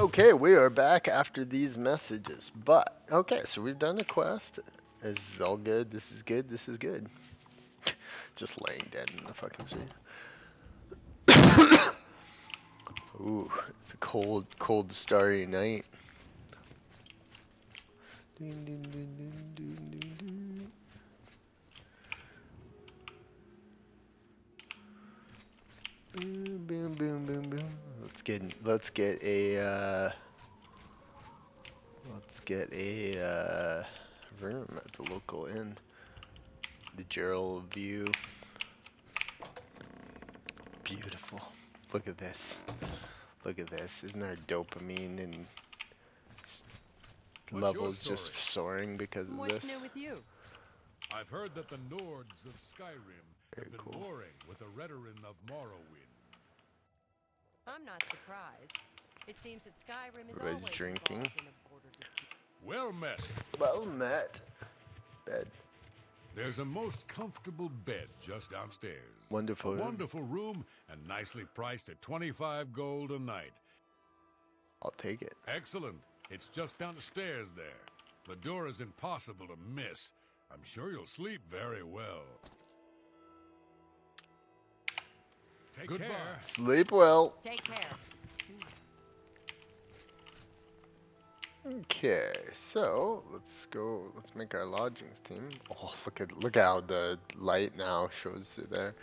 Okay, we are back after these messages. But, okay, so we've done a quest. This is all good. This is good. This is good. Just laying dead in the fucking street. Ooh, it's a cold, cold, starry night. Dun, dun, dun, dun, dun, dun, dun. Boom, boom, boom, boom, boom. Let's get a room at the local inn. The Gerald view. Beautiful. Look at this. Look at this. Isn't our dopamine and levels just soaring because of What's this? new with you? I've heard that the Nords of Skyrim Very have been cool. warring with the Redoran of Morrowind. I'm not surprised. It seems that Skyrim is Everybody's always drinking. involved in a border dispute. Well met. Well met. Bed. There's a most comfortable bed just downstairs. Wonderful A room. wonderful room and nicely priced at 25 gold a night. I'll take it. Excellent. It's just down the stairs there. The door is impossible to miss. I'm sure you'll sleep very well. Take care. Sleep well. Take care. Okay, so let's make our lodgings team. Oh, look how the light now shows it there.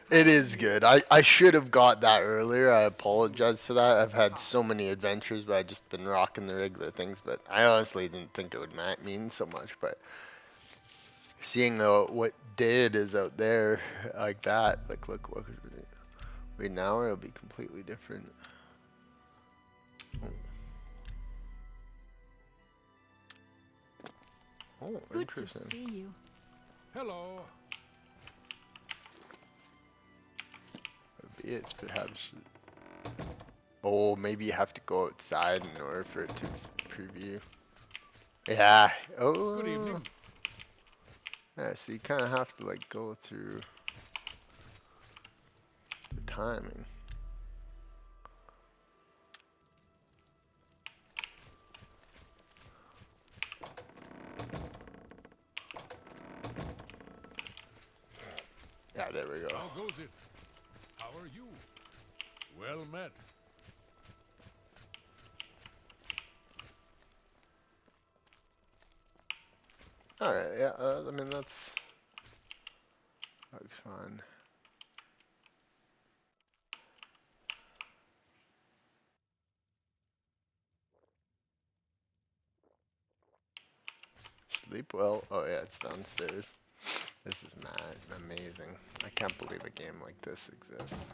It is good. I should have got that earlier. I apologize for that. I've had so many adventures, but I've just been rocking the regular things, but I honestly didn't think it would mean so much, but seeing what day it is out there like that, like look what wait, now it'll be completely different. Oh, Good to interesting. see you. Hello. Maybe it's perhaps. Oh, maybe you have to go outside in order for it to preview. Yeah. Oh. Good evening. Yeah, so you kind of have to like go through the timing. Yeah, there we go. How goes it? How are you? Well met. Alright, yeah, I mean, that looks fine. Sleep well. Oh yeah, it's downstairs. This is amazing. I can't believe a game like this exists.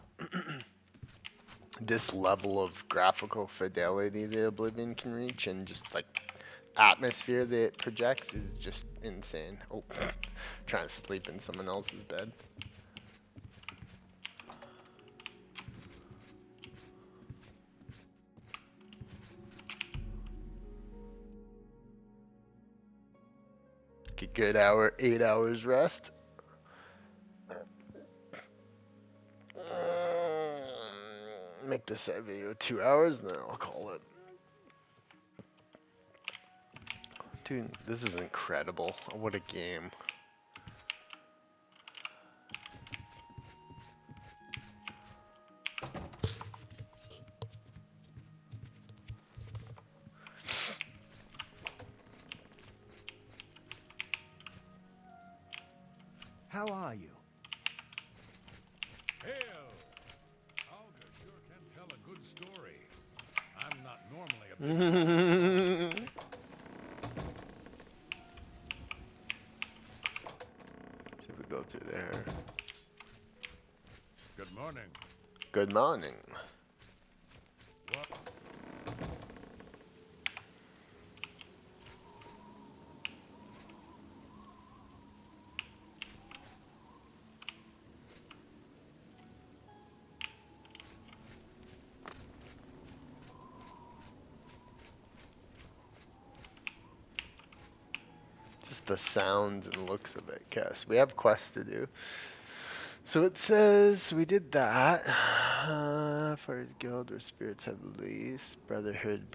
This level of graphical fidelity that Oblivion can reach and just like atmosphere that it projects is just insane. Oh, trying to sleep in someone else's bed. Get good 8 hours rest. Make this a video 2 hours, and then I'll call it. Dude, this is incredible. What a game. How are you? Hail! Alga sure can tell a good story. I'm not normally a big See if we go through there. Good morning. Good morning. What? Just the sounds and looks of it. Yes, we have quests to do. So it says we did that. Fires Guild where spirits have lease. Brotherhood,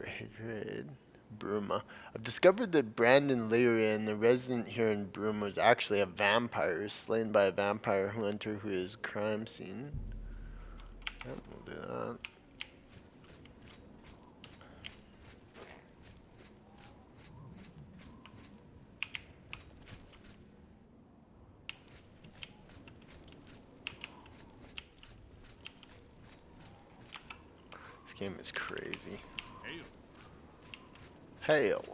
Bruma. I've discovered that Brandon Lyrian, the resident here in Bruma, was actually a vampire, slain by a vampire hunter who is crime scene. Yep, we'll do that. This game is crazy. Hail.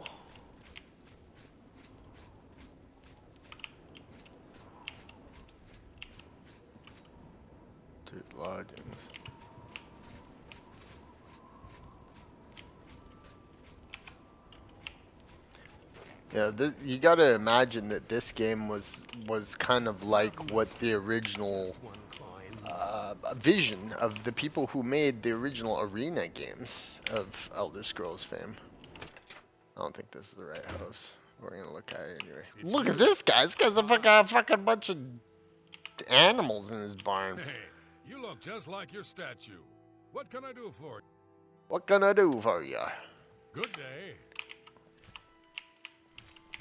There's lodgings. Yeah, you gotta imagine that this game was kind of like what the original vision of the people who made the original arena games of Elder Scrolls fame. I don't think this is the right house. We're gonna look at it anyway. Look at this guy. This guy's a fucking bunch of animals in his barn. Hey, you look just like your statue. What can I do for you? What can I do for you? Good day.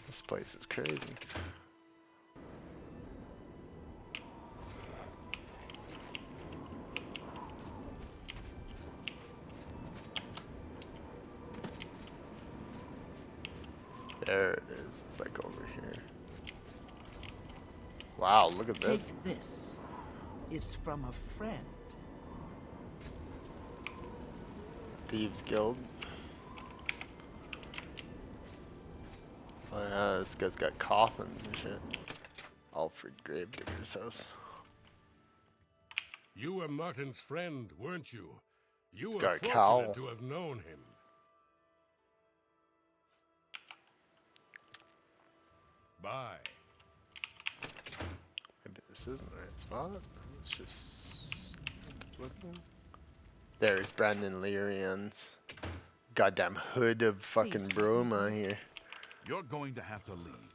This place is crazy. There it is. It's like over here. Wow, look at this. Take this. It's from a friend. Thieves Guild. Oh yeah, this guy's got coffins and shit. Alfred Gravedigger's house. You were Martin's friend, weren't you? You He's were got a fortunate cowl. to have known him. Bye. Maybe this isn't the right spot. Let's just keep looking. There's Brandon Lyrian's goddamn hood of fucking Bruma here. You're going to have to leave.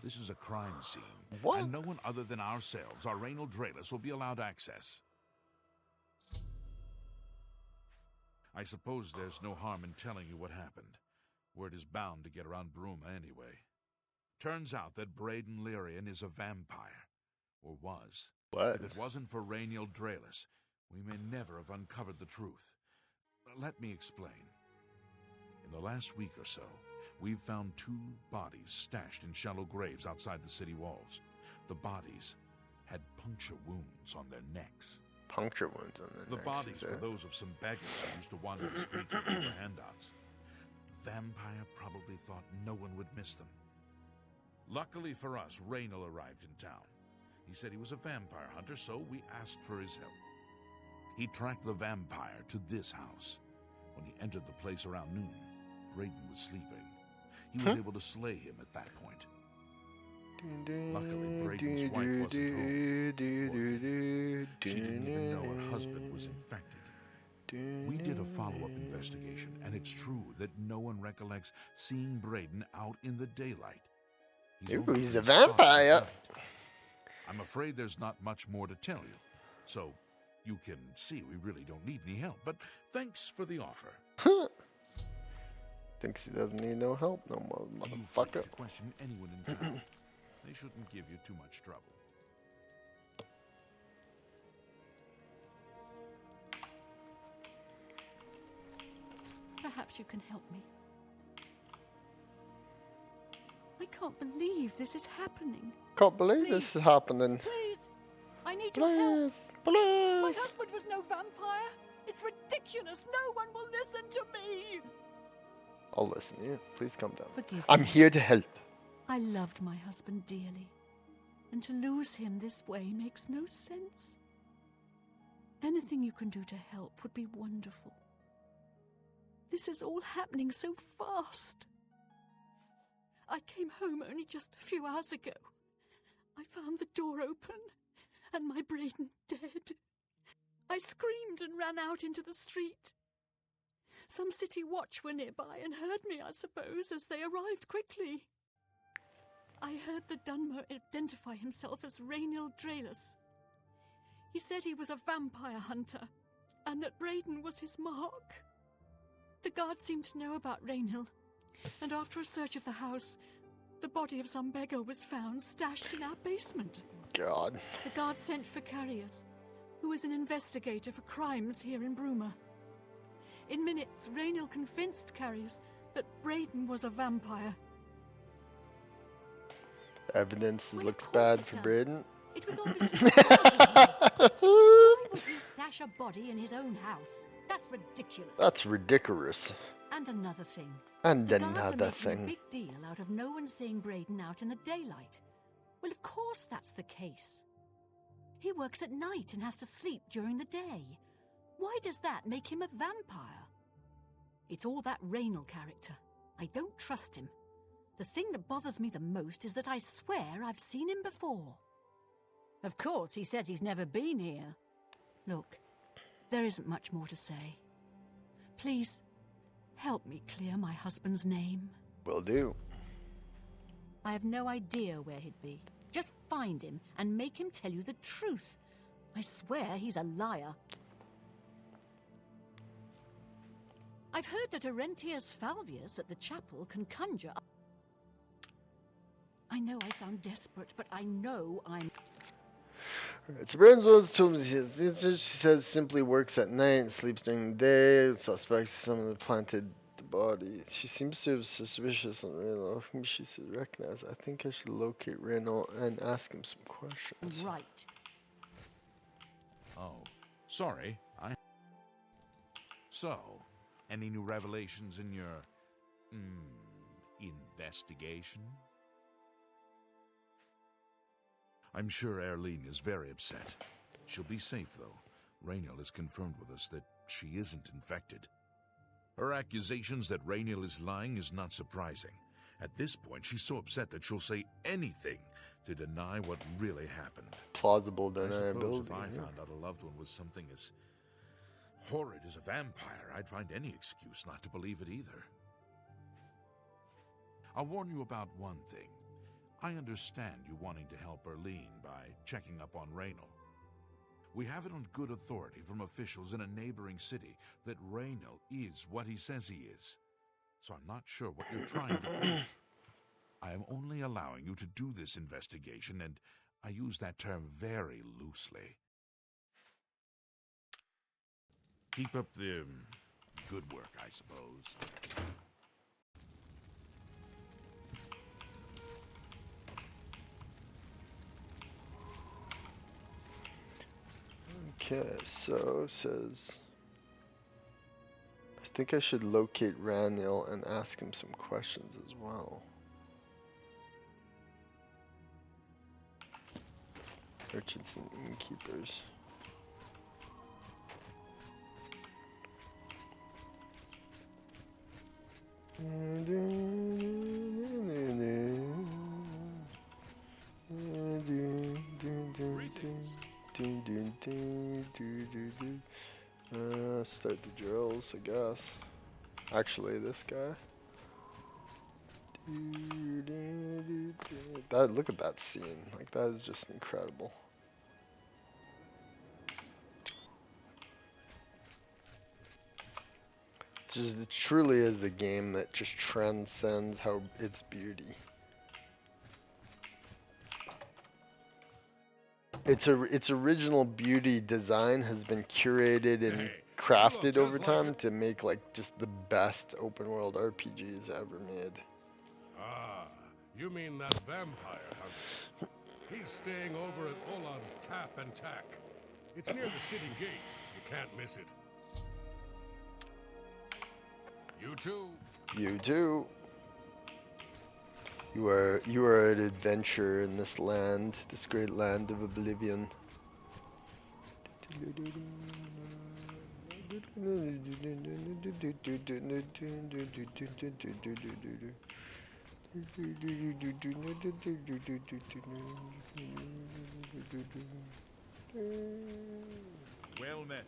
This is a crime scene. What? And no one other than ourselves, our Raynal Draelus, will be allowed access. I suppose there's no harm in telling you what happened. Word is bound to get around Bruma anyway. Turns out that Brayden Lyrian is a vampire. Or was. What? If it wasn't for Raynal Draelus, we may never have uncovered the truth. Let me explain. In the last week or so, we've found 2 bodies stashed in shallow graves outside the city walls. The bodies had puncture wounds on their necks. Puncture wounds on their necks. The bodies were those of some beggars who used to wander the streets looking for handouts. Vampire probably thought no one would miss them. Luckily for us, Raynal arrived in town. He said he was a vampire hunter, so we asked for his help. He tracked the vampire to this house. When he entered the place around noon, Brayden was sleeping. He was able to slay him at that point. Luckily, Brayden's wife wasn't home. Poor thing. She didn't even know her husband was infected. We did a follow-up investigation, and it's true that no one recollects seeing Brayden out in the daylight. Ooh, he's a been spotted vampire. at night. I'm afraid there's not much more to tell you, so you can see we really don't need any help, but thanks for the offer. Thinks he doesn't need no help no more, Feel free motherfucker. to question anyone in town. They shouldn't give you too much trouble. Perhaps you can help me. I can't believe this is happening. Can't believe this Please. is happening. Please, I need your help. Please, My please. husband was no vampire. It's ridiculous. No one will listen to me. I'll listen to you. Please come down. Forgive I'm me. here to help. I loved my husband dearly, and to lose him this way makes no sense. Anything you can do to help would be wonderful. This is all happening so fast. I came home only just a few hours ago. I found the door open and my Brayden dead. I screamed and ran out into the street. Some city watch were nearby and heard me, I suppose, as they arrived quickly. I heard the Dunmer identify himself as Raynal Draelus. He said he was a vampire hunter, and that Braden was his mark. The guards seemed to know about Rainhill, and after a search of the house, the body of some beggar was found stashed in our basement. God. The guards sent for Carrius, who is an investigator for crimes here in Bruma. In minutes, Rainhill convinced Carrius that Braden was a vampire. Evidence Well, looks of course bad it for does. Braden. It was obviously why would he stash a body in his own house? That's ridiculous. That's ridiculous. And another thing. And The guards are another making a thing. big deal out of no one seeing Braden out in the daylight. Well, of course that's the case. He works at night and has to sleep during the day. Why does that make him a vampire? It's all that Rainhill character. I don't trust him. The thing that bothers me the most is that I swear I've seen him before. Of course, he says he's never been here. Look, there isn't much more to say. Please, help me clear my husband's name. Will do. I have no idea where he'd be. Just find him and make him tell you the truth. I swear he's a liar. I've heard that Arentius Falvius at the chapel can conjure. I know I sound desperate, but I know I'm... Alright, so Braden's Rose told me she says simply works at night, sleeps during the day, suspects someone planted the body. She seems to have suspicious on Reynold, whom she should recognize. I think I should locate Reynold and ask him some questions. right. Oh, sorry. So, any new revelations in your, investigation? I'm sure Erlene is very upset. She'll be safe, though. Rainhill has confirmed with us that she isn't infected. Her accusations that Rainhill is lying is not surprising. At this point, she's so upset that she'll say anything to deny what really happened. Plausible I suppose deniability. if I found out a loved one was something as horrid as a vampire, I'd find any excuse not to believe it either. I'll warn you about one thing. I understand you wanting to help Erlene by checking up on Rainhill. We have it on good authority from officials in a neighboring city that Rainhill is what he says he is. So I'm not sure what you're trying to prove. I am only allowing you to do this investigation, and I use that term very loosely. Keep up the good work, I suppose. Okay, so it says I think I should locate Rainhill and ask him some questions as well. Merchants and innkeepers. Start the drills, I guess. Actually, this guy. Look at that scene. Like, that is just incredible. It truly is a game that just transcends its beauty. Its original beauty design has been curated and crafted over time to make like just the best open world RPGs ever made. Ah, you mean that vampire hunter? He's staying over at Olav's Tap and Tack. It's near the city gates. You can't miss it. You too. You too. You are an adventurer in this land, this great land of Oblivion. Well met.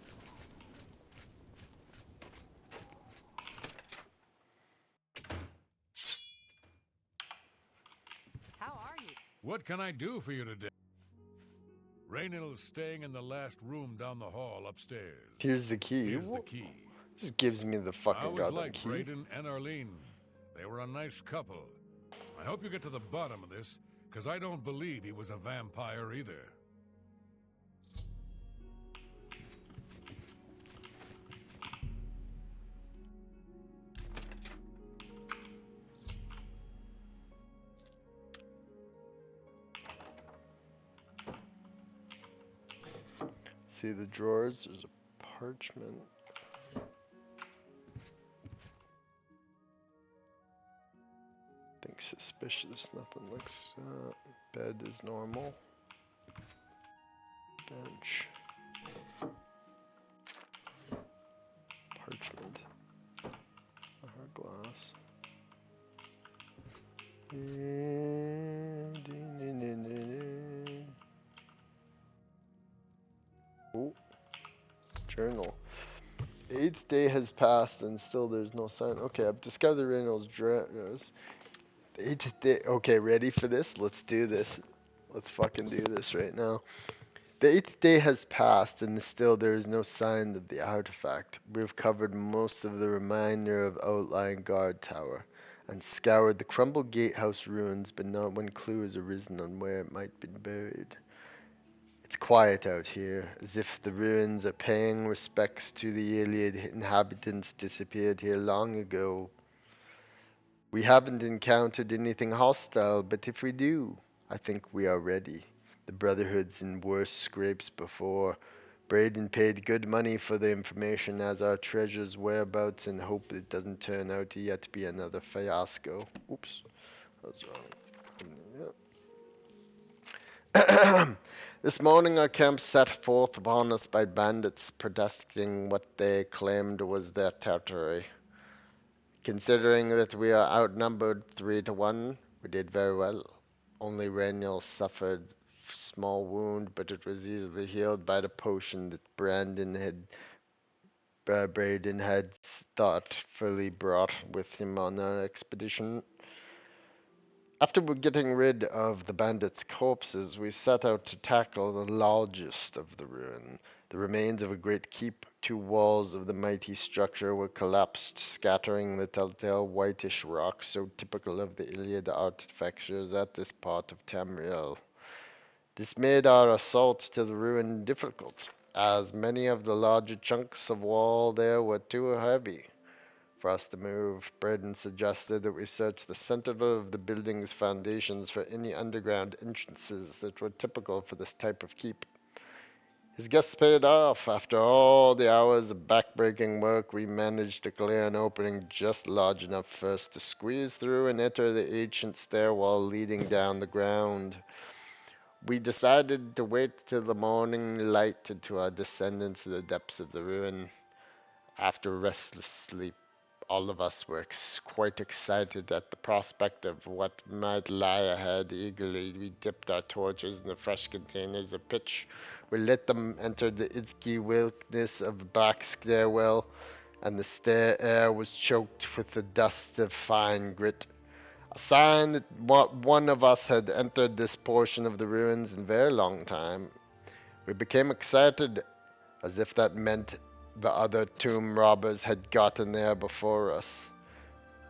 How are you? What can I do for you today? Raynill's staying in the last room down the hall upstairs. Here's the key. Here's the key. Just gives me the I fucking always goddamn liked key. Brayden and Arlene. They were a nice couple. I hope you get to the bottom of this, because I don't believe he was a vampire either. See the drawers? There's a parchment. Think suspicious. Nothing looks. Bed is normal. Bench. Parchment. Hourglass. Oh, journal. 8th day has passed and still there's no sign. Okay, I've discovered Reynolds' drawers. The 8th day. Okay, ready for this? Let's do this. Let's fucking do this right now. The 8th day has passed and still there is no sign of the artifact. We've covered most of the remainder of outlying guard tower and scoured the crumbled gatehouse ruins, but not one clue has arisen on where it might be buried. It's quiet out here, as if the ruins are paying respects to the alien inhabitants disappeared here long ago. We haven't encountered anything hostile, but if we do, I think we are ready. The Brotherhood's in worse scrapes before. Brayden paid good money for the information as our treasure's whereabouts and hope it doesn't turn out to yet be another fiasco. Oops, that was wrong. Yep. This morning our camp set forth upon us by bandits protesting what they claimed was their territory. Considering that we are outnumbered 3 to 1, we did very well. Only Raniel suffered a small wound, but it was easily healed by the potion that Brayden had thoughtfully brought with him on our expedition. After getting rid of the bandits' corpses, we set out to tackle the largest of the ruin, the remains of a great keep. 2 walls of the mighty structure were collapsed, scattering the telltale whitish rock so typical of the Iliad architectures at this part of Tamriel. This made our assault to the ruin difficult, as many of the larger chunks of wall there were too heavy for us to move. Brayden suggested that we search the center of the building's foundations for any underground entrances that were typical for this type of keep. His guess paid off. After all the hours of backbreaking work, we managed to clear an opening just large enough for us to squeeze through and enter the ancient stairwell leading down the ground. We decided to wait till the morning light to our descent into the depths of the ruin. After restless sleep, all of us were quite excited at the prospect of what might lie ahead. Eagerly, we dipped our torches in the fresh containers of pitch. We lit them, entered the inky wilderness of the black stairwell, and the stair air was choked with the dust of fine grit. A sign that one of us had entered this portion of the ruins in a very long time. We became excited, as if that meant the other tomb robbers had gotten there before us.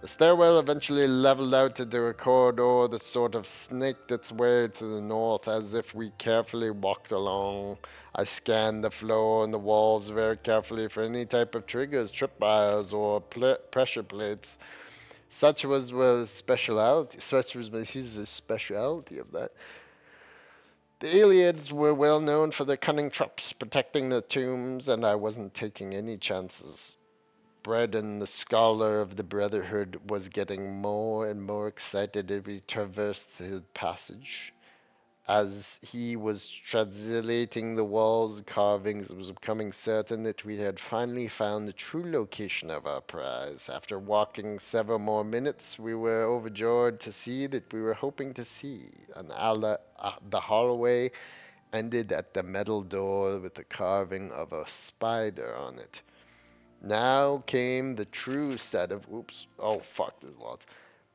The stairwell eventually leveled out into a corridor that sort of snaked its way to the north. As if we carefully walked along, I scanned the floor and the walls very carefully for any type of triggers, tripwires, or pressure plates. Such was the speciality of that. The Iliads were well known for their cunning traps protecting the tombs, and I wasn't taking any chances. Brayden, the scholar of the Brotherhood, was getting more and more excited as we traversed the passage. As he was translating the walls and carvings, it was becoming certain that we had finally found the true location of our prize. After walking several more minutes, we were overjoyed to see that we were hoping to see. The hallway ended at the metal door with the carving of a spider on it. Now came the true set of, oh fuck, there's lots.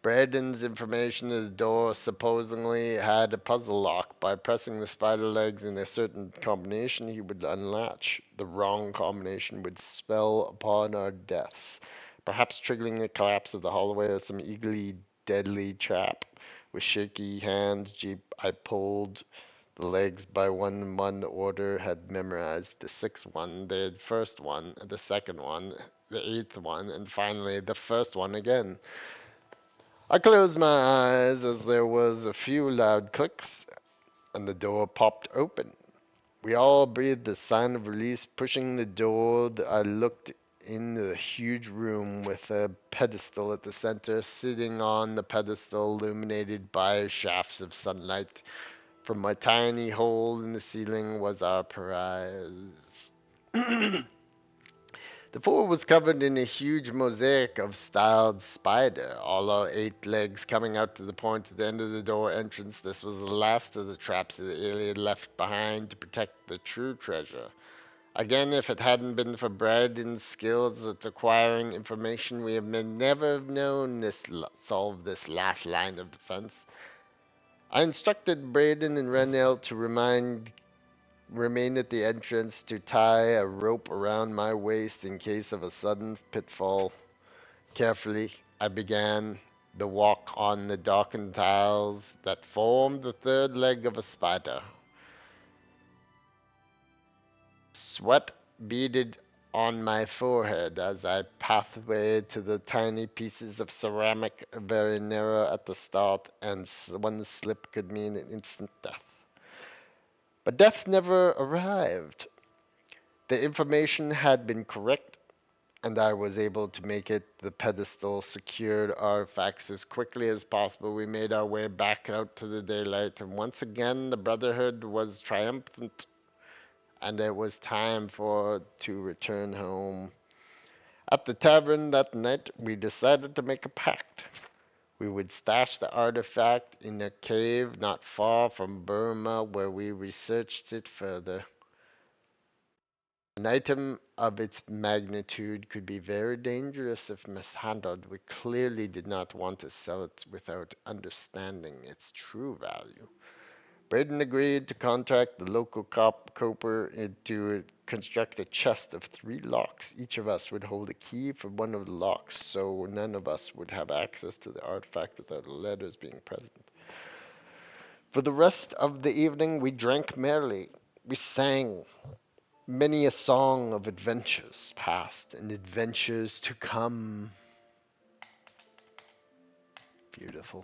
Braden's information to the door supposedly had a puzzle lock. By pressing the spider legs in a certain combination, he would unlatch. The wrong combination would spell upon our deaths, perhaps triggering the collapse of the hallway or some equally deadly trap. With shaky hands, I pulled the legs by one order had memorized. The sixth one, the first one, the second one, the eighth one, and finally the first one again. I closed my eyes as there was a few loud clicks and the door popped open. We all breathed a sign of release. Pushing the door, I looked in the huge room with a pedestal at the center. Sitting on the pedestal, illuminated by shafts of sunlight from my tiny hole in the ceiling, was our prize. The floor was covered in a huge mosaic of styled spider, all our 8 legs coming out to the point at the end of the door entrance. This was the last of the traps that the alien left behind to protect the true treasure. Again, if it hadn't been for Braden's skills at acquiring information, we have never have known solve this last line of defense. I instructed Braden and Renell to remain at the entrance, to tie a rope around my waist in case of a sudden pitfall. Carefully, I began the walk on the darkened tiles that formed the third leg of a spider. Sweat beaded on my forehead as I pathwayed to the tiny pieces of ceramic, very narrow at the start, and one slip could mean an instant death. But death never arrived. The information had been correct, and I was able to make it the pedestal, secured artifacts as quickly as possible. We made our way back out to the daylight, and once again the Brotherhood was triumphant, and it was time to return home. At the tavern that night, we decided to make a pact. We would stash the artifact in a cave not far from Bruma, where we researched it further. An item of its magnitude could be very dangerous if mishandled. We clearly did not want to sell it without understanding its true value. Braden agreed to contract the local coper to construct a chest of 3 locks. Each of us would hold a key for one of the locks, so none of us would have access to the artifact without the letters being present. For the rest of the evening, we drank merrily. We sang many a song of adventures past and adventures to come. Beautiful.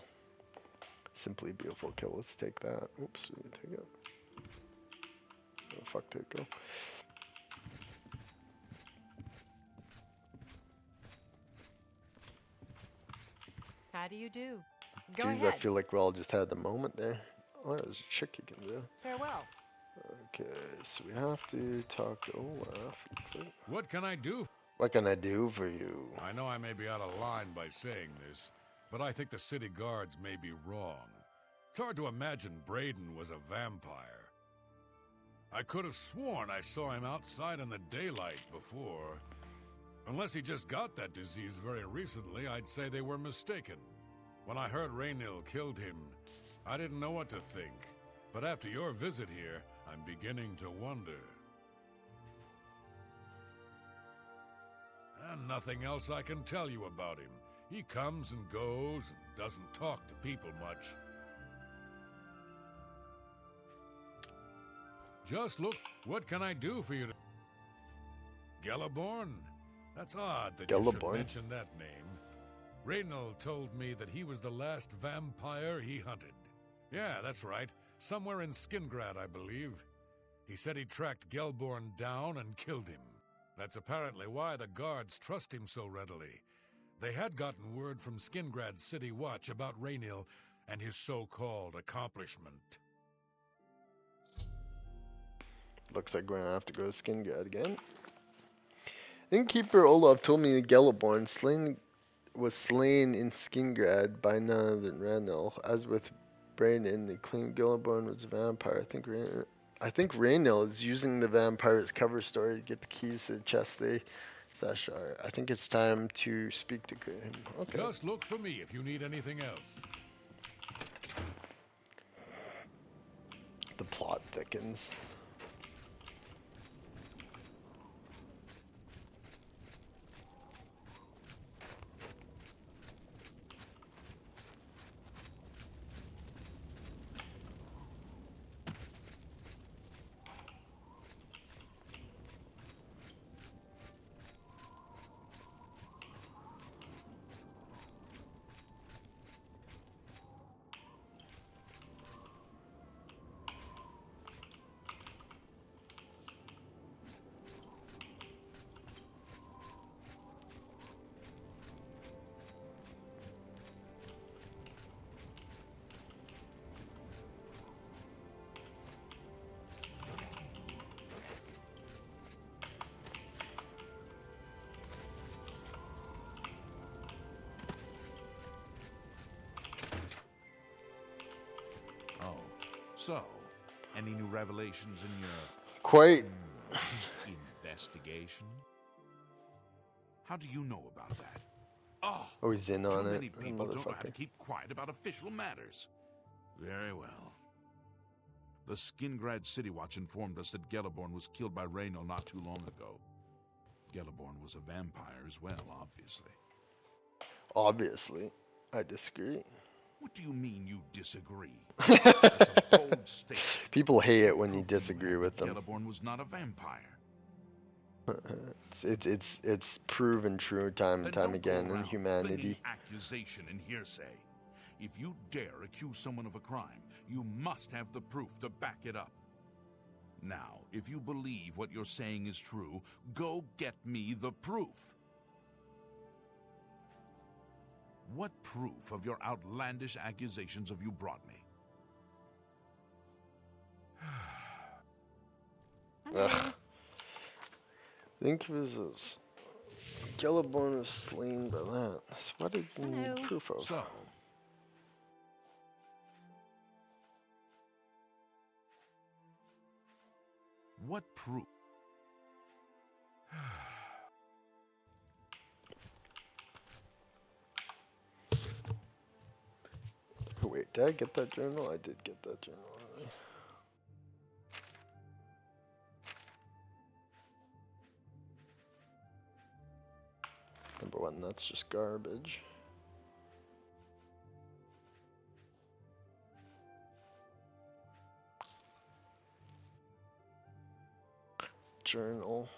Simply beautiful. Okay, let's take that. Oops, we take it. Where the fuck did it go? How do you do? Go Jeez, ahead. I feel like we all just had the moment there. Oh, there's a trick you can do. Farewell. Okay, so we have to talk to Olaf. What can I do? What can I do for you? I know I may be out of line by saying this, but I think the city guards may be wrong. It's hard to imagine Braden was a vampire. I could have sworn I saw him outside in the daylight before. Unless he just got that disease very recently, I'd say they were mistaken. When I heard Raynil killed him, I didn't know what to think. But after your visit here, I'm beginning to wonder. And nothing else I can tell you about him. He comes and goes and doesn't talk to people much. Just look, what can I do for you? Gelliborn? That's odd that you should mention that name. Raynil told me that he was the last vampire he hunted. Yeah, that's right. Somewhere in Skingrad, I believe. He said he tracked Gelborn down and killed him. That's apparently why the guards trust him so readily. They had gotten word from Skingrad's City Watch about Raynil and his so-called accomplishment. Looks like we're gonna have to go to Skingrad again. Innkeeper Olaf told me that Gelliborn was slain in Skingrad by none other than Raynil. As with Braden, they claimed Gelliborn was a vampire. I think Raynil is using the vampire's cover story to get the keys to the chest they Sashar, I think it's time to speak to him. Okay. Just look for me if you need anything else. The plot thickens. So, any new revelations in your Quite. investigation? How do you know about that? Oh, Oh, he's in too on many it. people don't know how to Motherfucker. keep quiet about official matters. Very well. The Skingrad City Watch informed us that Gellerborn was killed by Raynal not too long ago. Gellerborn was a vampire as well, obviously. Obviously. I disagree. What do you mean you disagree? That's a bold statement. People hate it when you Proof do disagree have with that them. Gellerborn was not a vampire. It's proven true time and Then time don't go again in around humanity. flinging accusation and hearsay. If you dare accuse someone of a crime, you must have the proof to back it up. Now, if you believe what you're saying is true, go get me the proof. What proof of your outlandish accusations have you brought me? Ugh. Think of it as Gellerborn is slain by that. That's what it's in Hello. proof of. So, what proof? Wait, did I get that journal? I did get that journal. Number one, that's just garbage. Journal.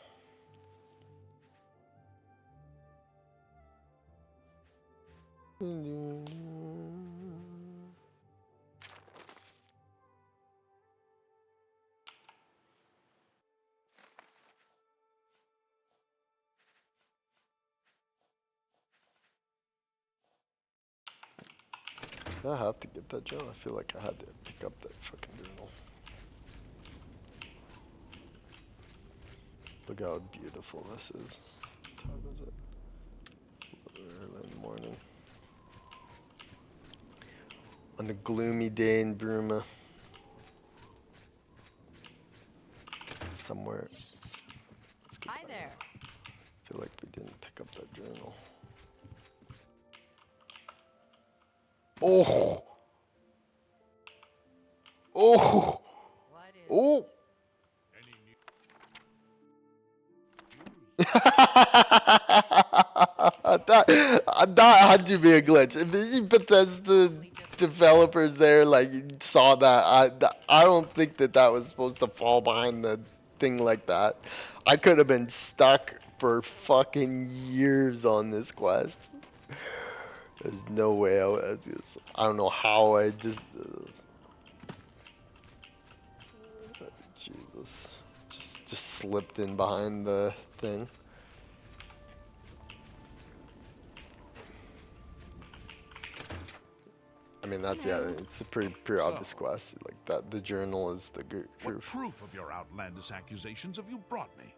Did I have to get that journal? I feel like I had to pick up that fucking journal. Look how beautiful this is. What time is it? A little early in the morning. On a gloomy day in Bruma. Somewhere. Let's go Hi back. there. I feel like we didn't pick up that journal. Oh! Oh! What is Oh! it? that had to be a glitch. If Bethesda developers there like saw that, I don't think that was supposed to fall behind the thing like that. I could have been stuck for fucking years on this quest. There's no way I don't know how I just. Jesus, just slipped in behind the thing. I mean it's a pretty obvious quest. Like that, the journal is the What proof. proof of your outlandish accusations have you brought me?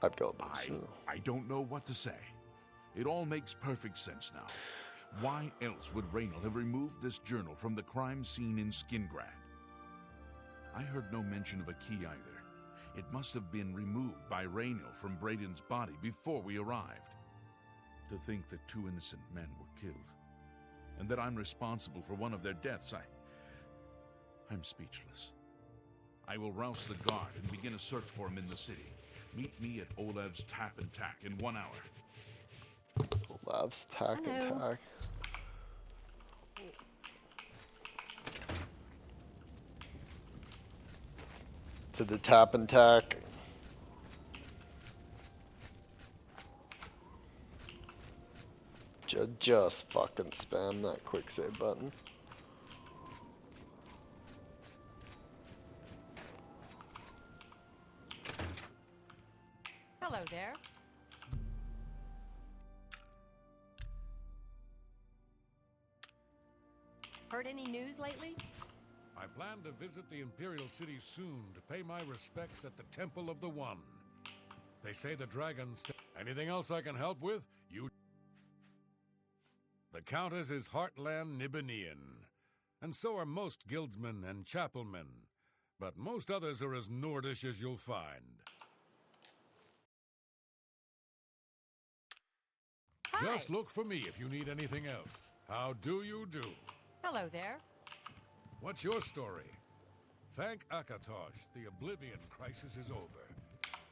I've got a bunch. I don't know what to say. It all makes perfect sense now. Why else would Raynal have removed this journal from the crime scene in Skingrad? I heard no mention of a key either. It must have been removed by Rainiel from Braden's body before we arrived. To think that 2 innocent men were killed, and that I'm responsible for one of their deaths, I'm speechless. I will rouse the guard and begin a search for him in the city. Meet me at Olev's Tap and Tack in 1 hour. Olev's Tack and Hello. Tack. To the Tap and Tack. Just fucking spam that quick save button. Hello there. Heard any news lately? I plan to visit the Imperial City soon to pay my respects at the Temple of the One. They say the dragons... Anything else I can help with? The Countess is Heartland Nibanian, and so are most guildsmen and chapelmen, but most others are as Nordish as you'll find. Hi. Just look for me if you need anything else. How do you do? Hello there. What's your story? Thank Akatosh, the Oblivion crisis is over.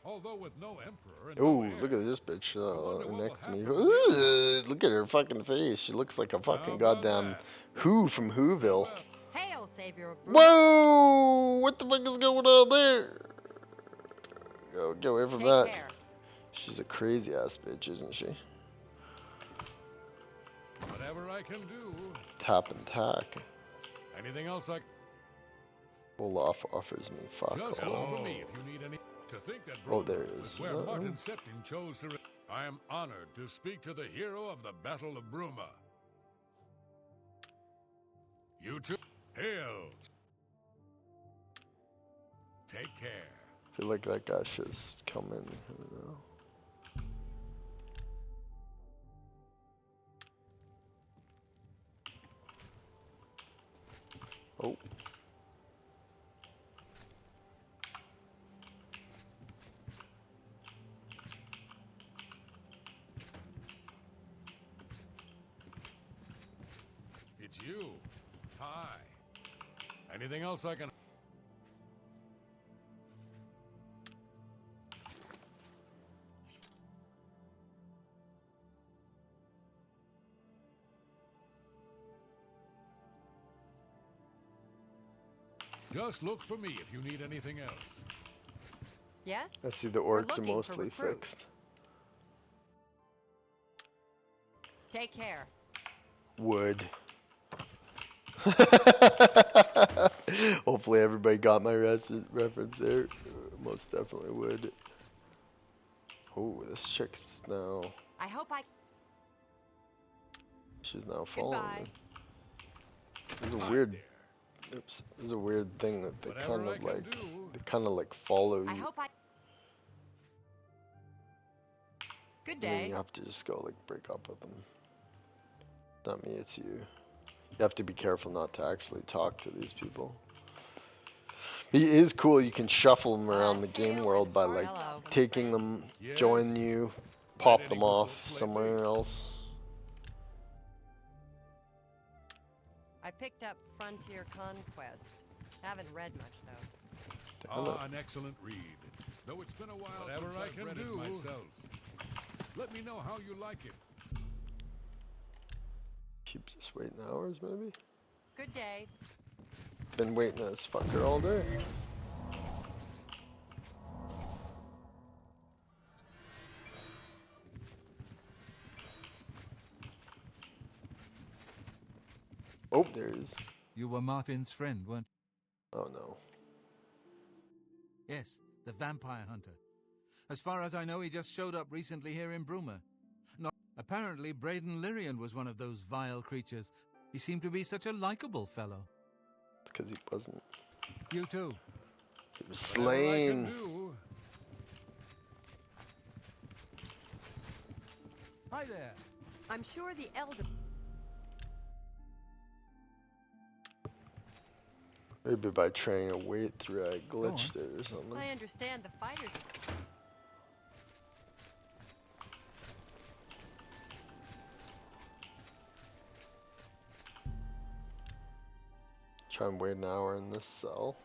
Although with no emperor and Oh, no heir, look at this bitch wonder what next to will me. happen to Look at her fucking face. She looks like a fucking How about goddamn that? Who from Whoville. Well, Hail, savior of Bruma. Whoa! What the fuck is going on there? Get away from Take that. care. She's a crazy ass bitch, isn't she? whatever I can do. Tap and Tack. Anything else I... Olaf offers me fuck Just all. look for me if you need any... To think that Oh, Bruma there it is is. where Martin Septim chose to... I am honored to speak to the hero of the Battle of Bruma. You too. Hail. Take care. I feel like that guy should come in. I don't know. Oh. It's you. Hi. Anything else I can... Just look for me if you need anything else. Yes? I see the We're orcs are looking for mostly recruits. fixed. Take care. Wood. Hopefully everybody got my reference there. Most definitely would. Oh, this chick's now... I hope I... She's now following Goodbye. me. There's a Hi weird... there. Oops. There's a weird thing that they Whatever kind I of can like... do. They kind of like follow I you. hope I... Good And then day. you have to just go like break up with them. Not me, it's you. You have to be careful not to actually talk to these people. It is cool, you can shuffle them around the game world by like Hello. taking them, Yes. join you, Had pop any them good off looks lately? somewhere else. I picked up Frontier Conquest. Haven't read much though. Damn it. An excellent read. Though it's been a while Whatever since I I've can read do. it myself. Let me know how you like it. Keep just waiting hours maybe? Good day. Been waiting this fucker all day. Oh, there he is. You were Martin's friend, weren't Oh no. you? Yes, the vampire hunter. As far as I know, he just showed up recently here in Bruma. Apparently, Braden Lyrian was one of those vile creatures. He seemed to be such a likable fellow. It's because he wasn't. You too. He was Whatever I can slain. do. Hi there. I'm sure the elder... Maybe by trying to wait through I glitched it or something. I understand the fighter. Try and wait an hour in this cell.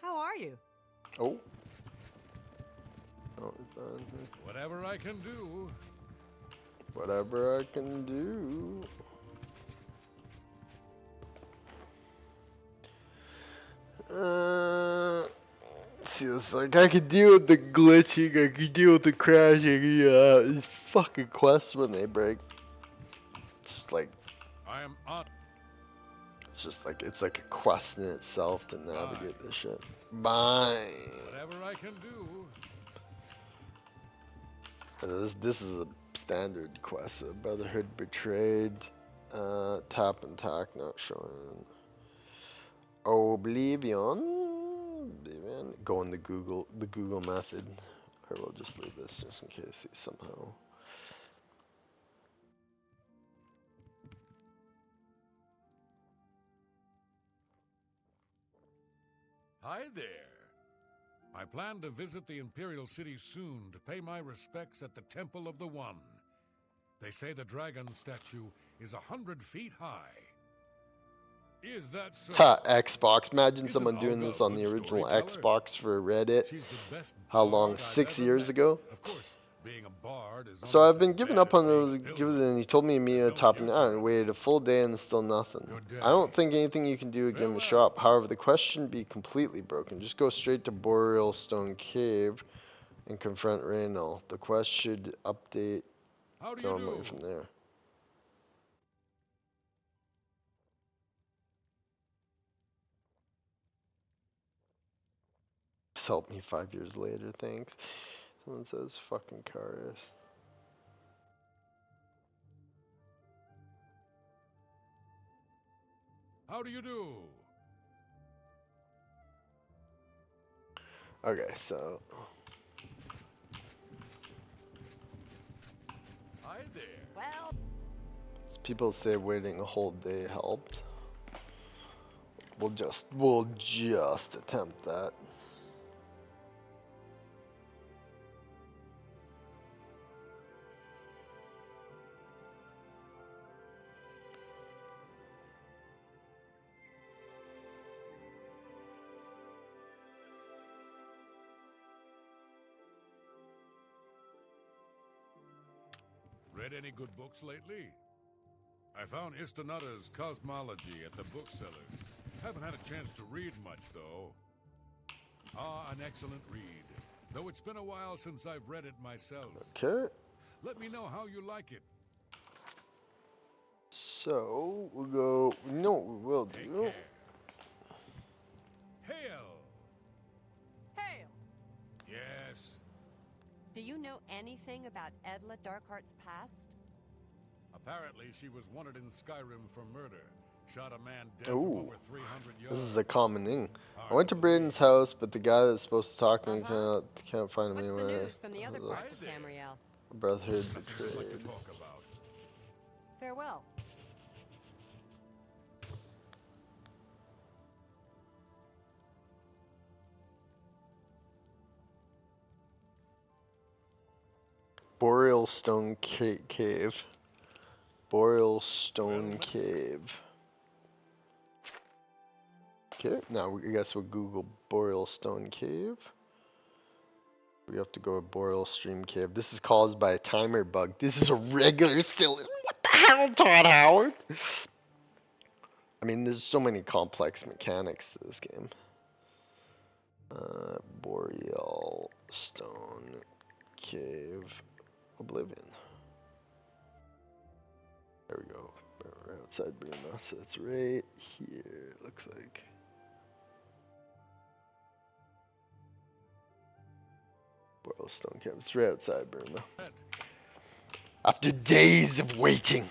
How are you? Oh. Oh, it's not in here. Whatever I can do. Whatever I can do. See, it's like I could deal with the glitching, I could deal with the crashing. Yeah, these fucking quests when they break. It's just like I am on. it's just like it's like a quest in itself to navigate this shit. Bye. Whatever I can do. This is a standard quest. So Brotherhood betrayed. Tap and tack not showing. Oblivion. Go in the Google method. Or we'll just leave this just in case he somehow. Hi there. I plan to visit the Imperial City soon to pay my respects at the Temple of the One. They say the dragon statue is 100 feet high. Is that so? Ha, Xbox. Imagine Isn't someone doing Olga this a on the good original storyteller? Xbox for Reddit. She's the best How bard long? I've 6 ever years met. ago? Of course, being a bard is So almost I've been as giving bad up on as being those, a pilgrim. and he told me There's immediately no topping future out. in I it. waited a full day and still nothing. Good day. I don't think anything you can do again will show Farewell. up. However, the quest shouldn't be completely broken. Just go straight to Boreal Stone Cave and confront Raynal. The quest should update How do you normally do? from there. This helped me 5 years later, thanks. Someone says fucking Karius. How do you do? Okay, so Hi there. Well, people say waiting a whole day helped. We'll just attempt that. Read any good books lately? I found Istanuta's Cosmology at the booksellers. Haven't had a chance to read much, though. Ah, an excellent read. Though it's been a while since I've read it myself. Okay. Let me know how you like it. So we'll go. You know what we will Take do? care. Hail! hail! Yes. Do you know anything about Edla Darkheart's past? Apparently, she was wanted in Skyrim for murder. Shot a man dead Ooh. from over 300 yards. This is a common thing. I Hard went to to Braden's believe. house, but the guy that's supposed to talk to me Uh-huh. can't find him What's the anywhere. news from the other parts of Tamriel? Brotherhood Nothing I'd like to betrayed. talk about. Farewell. Boreal Stone Cave. Boreal Stone Well, Cave. Okay, now I guess we'll Google Boreal Stone Cave. We have to go to Boreal Stream Cave. This is caused by a timer bug. This is a regular still. What the hell, Todd Howard? I mean, there's so many complex mechanics to this game. Boreal Stone Cave. Oblivion. There we go. Right outside Bruma. So it's right here, it looks like. Boreal Stone Cave. It's right outside Bruma. After days of waiting.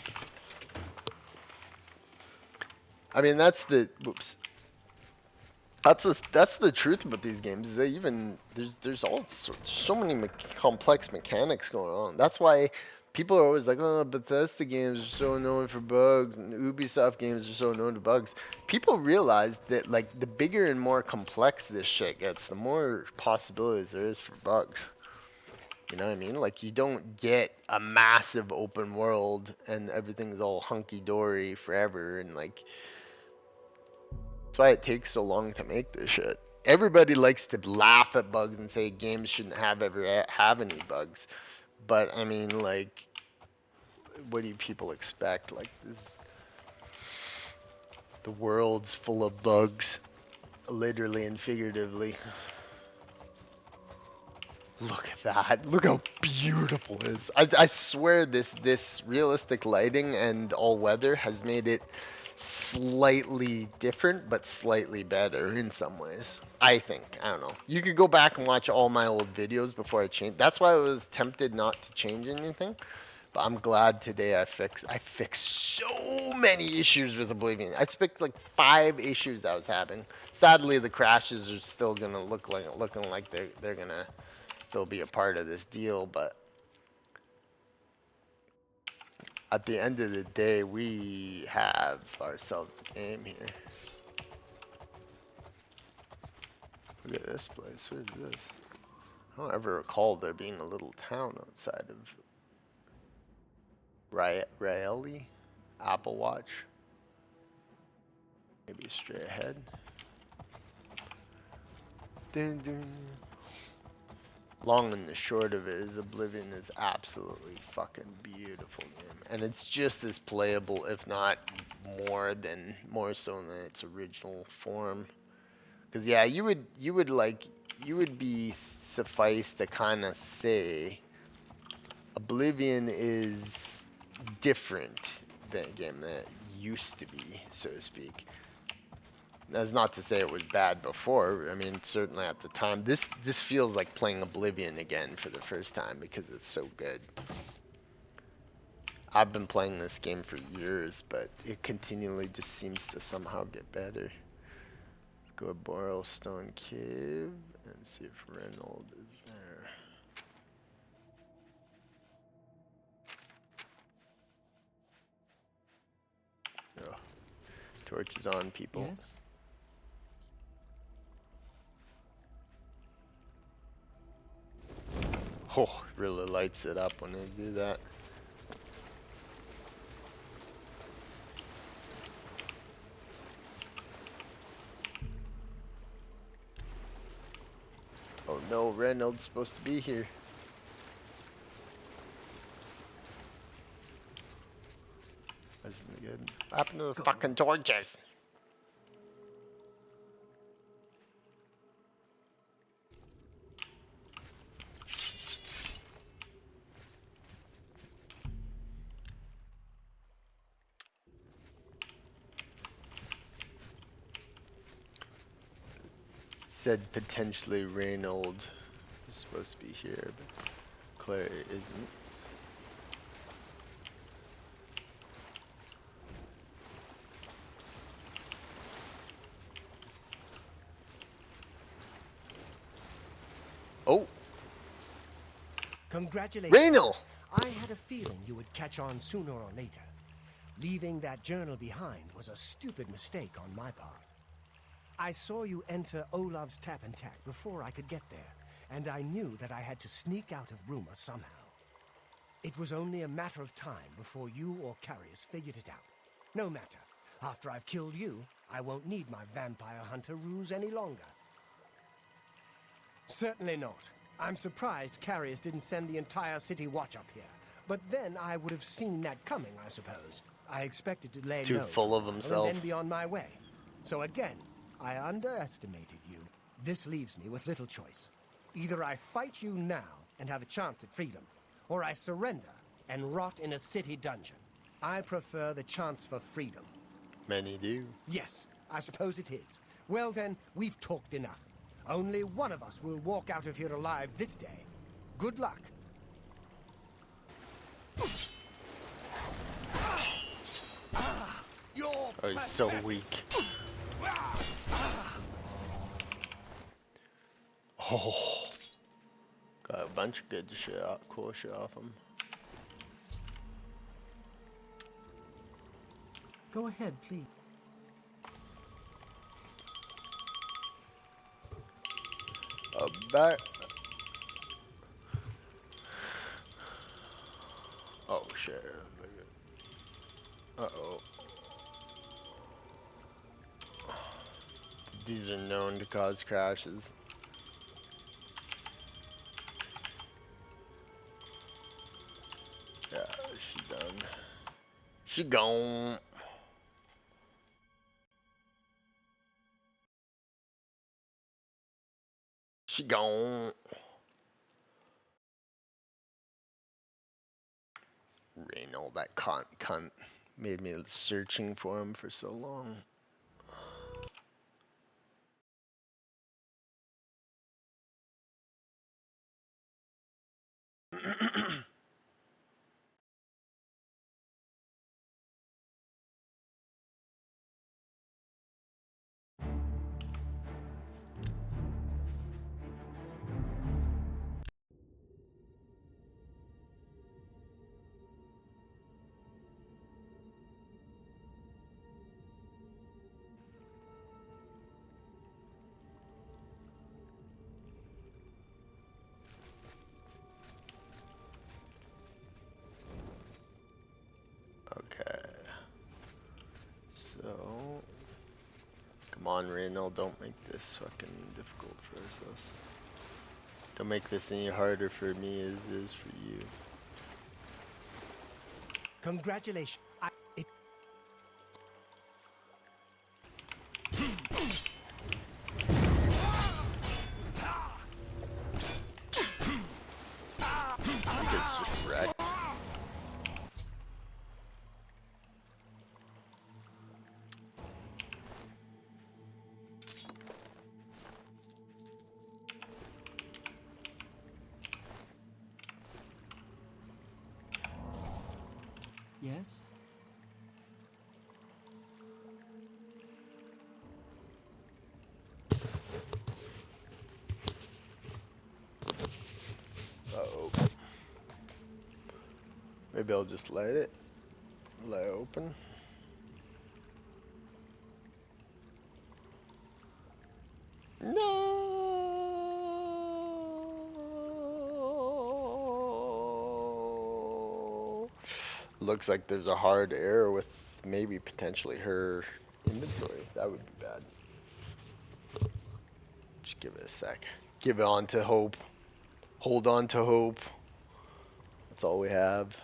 I mean, that's the whoops. That's the truth about these games. Is that even there's so many complex mechanics going on. That's why people are always like, oh, Bethesda games are so known for bugs, and Ubisoft games are so known to bugs. People realize that, like, the bigger and more complex this shit gets, the more possibilities there is for bugs. You know what I mean? Like, you don't get a massive open world and everything's all hunky-dory forever, and, like, that's why it takes so long to make this shit. Everybody likes to laugh at bugs and say games shouldn't have any bugs. But, I mean, like, what do people expect? Like, the world's full of bugs, literally and figuratively. Look at that. Look how beautiful it is. I swear this realistic lighting and all weather has made it slightly different, but slightly better in some ways. I think. I don't know. You could go back and watch all my old videos before I changed. That's why I was tempted not to change anything. But I'm glad today I fixed so many issues with Oblivion. I fixed like 5 issues I was having. Sadly, the crashes are still gonna looking like they're gonna still be a part of this deal, but at the end of the day, we have ourselves a game here. Look at this place. What is this? I don't ever recall there being a little town outside of Raeli? Apple Watch? Maybe straight ahead. Dun, dun. Long and the short of it is Oblivion is absolutely fucking beautiful game, and it's just as playable, if not more so than its original form. Because yeah, you would be suffice to kind of say Oblivion is different than a game that used to be, so to speak. That's not to say it was bad before. I mean, certainly at the time. This feels like playing Oblivion again for the first time because it's so good. I've been playing this game for years, but it continually just seems to somehow get better. Let's go to Borrowstone Cave and see if Reynolds is there. Oh. Torch is on, people. Yes? Oh, really lights it up when they do that. Oh no, Reynolds supposed to be here. This isn't good. What happened to the fucking torches? Said potentially Reynolds is supposed to be here, but Claire isn't. Oh! Congratulations. Reynolds! I had a feeling you would catch on sooner or later. Leaving that journal behind was a stupid mistake on my part. I saw you enter Olav's tap and tack before I could get there, and I knew that I had to sneak out of Bruma somehow. It was only a matter of time before you or Carius figured it out. No matter. After I've killed you, I won't need my vampire hunter ruse any longer. Certainly not. I'm surprised Carius didn't send the entire city watch up here. But then I would have seen that coming, I suppose. I expected to lay Too low full of himself. and then be on my way. So again, I underestimated you. This leaves me with little choice. Either I fight you now and have a chance at freedom, or I surrender and rot in a city dungeon. I prefer the chance for freedom. Many do. Yes, I suppose it is. Well then, we've talked enough. Only one of us will walk out of here alive this day. Good luck. Oh, he's so weak. Oh. Got a bunch of good shit, cool shit off him. Go ahead, please. Back. Oh shit. Uh-oh. These are known to cause crashes. Yeah, she done. She gone. She gone. Reynold, that cunt made me searching for him for so long. Okay. So, come on, Reynold, don't make this fucking difficult for ourselves. Don't make this any harder for me as it is for you. Congratulations. It's just wrecked. Yes? Uh-oh. Maybe I'll just let it open. No. Looks like there's a hard error with maybe potentially her inventory. That would be bad. Just give it a sec. Give it on to hope. Hold on to hope. That's all we have.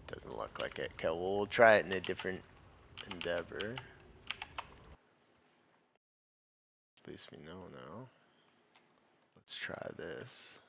Doesn't look like it. Okay, well, we'll try it in a different endeavor. At least we know now. Let's try this.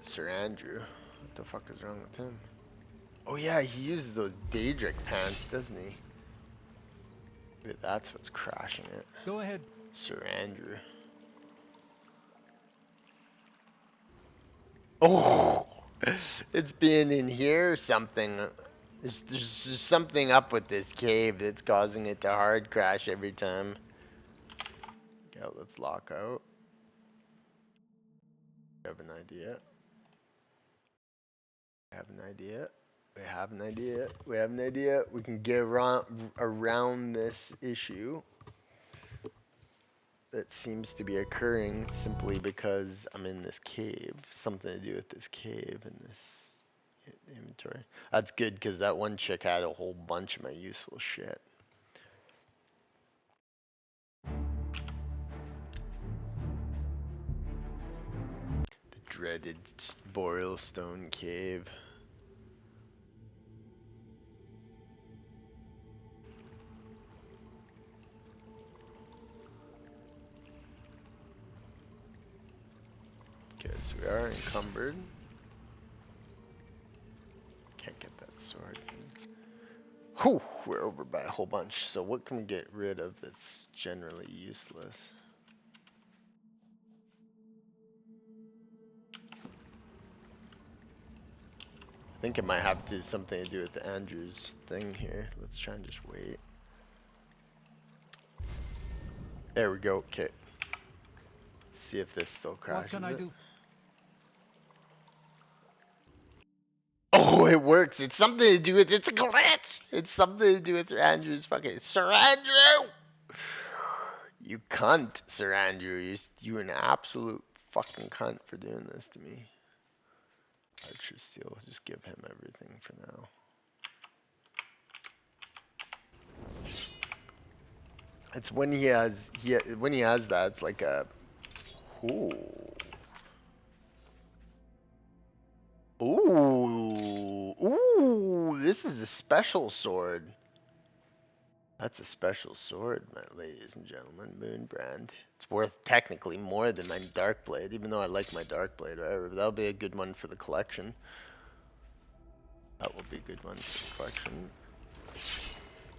Sir Andrew, what the fuck is wrong with him? Oh yeah, he uses those Daedric pants, doesn't he? Maybe that's what's crashing it. Go ahead. Sir Andrew. Oh, it's being in here or something. There's something up with this cave that's causing it to hard crash every time. Okay, let's lock out. We have an idea. We have an idea. We have an idea. We have an idea. We can get around this issue that seems to be occurring simply because I'm in this cave. Something to do with this cave and this inventory. That's good because that one chick had a whole bunch of my useful shit. The dreaded Boreal Stone Cave. Okay, so we are encumbered. Can't get that sword. Whew, we're over by a whole bunch. So what can we get rid of that's generally useless? I think it might have to something to do with Andrew's thing here. Let's try and just wait. There we go. Okay. See if this still crashes. What can I do? Oh, it works. It's something to do with, it's a glitch. It's something to do with Andrew's fucking, Sir Andrew! You cunt, Sir Andrew. You an absolute fucking cunt for doing this to me. Archer Seal, just give him everything for now. It's when he has that, it's like a, ooh. Ooh, ooh, this is a special sword. That's a special sword, my ladies and gentlemen. Moonbrand. It's worth technically more than my Darkblade, even though I like my Darkblade. Whatever. That'll be a good one for the collection. That will be a good one for the collection.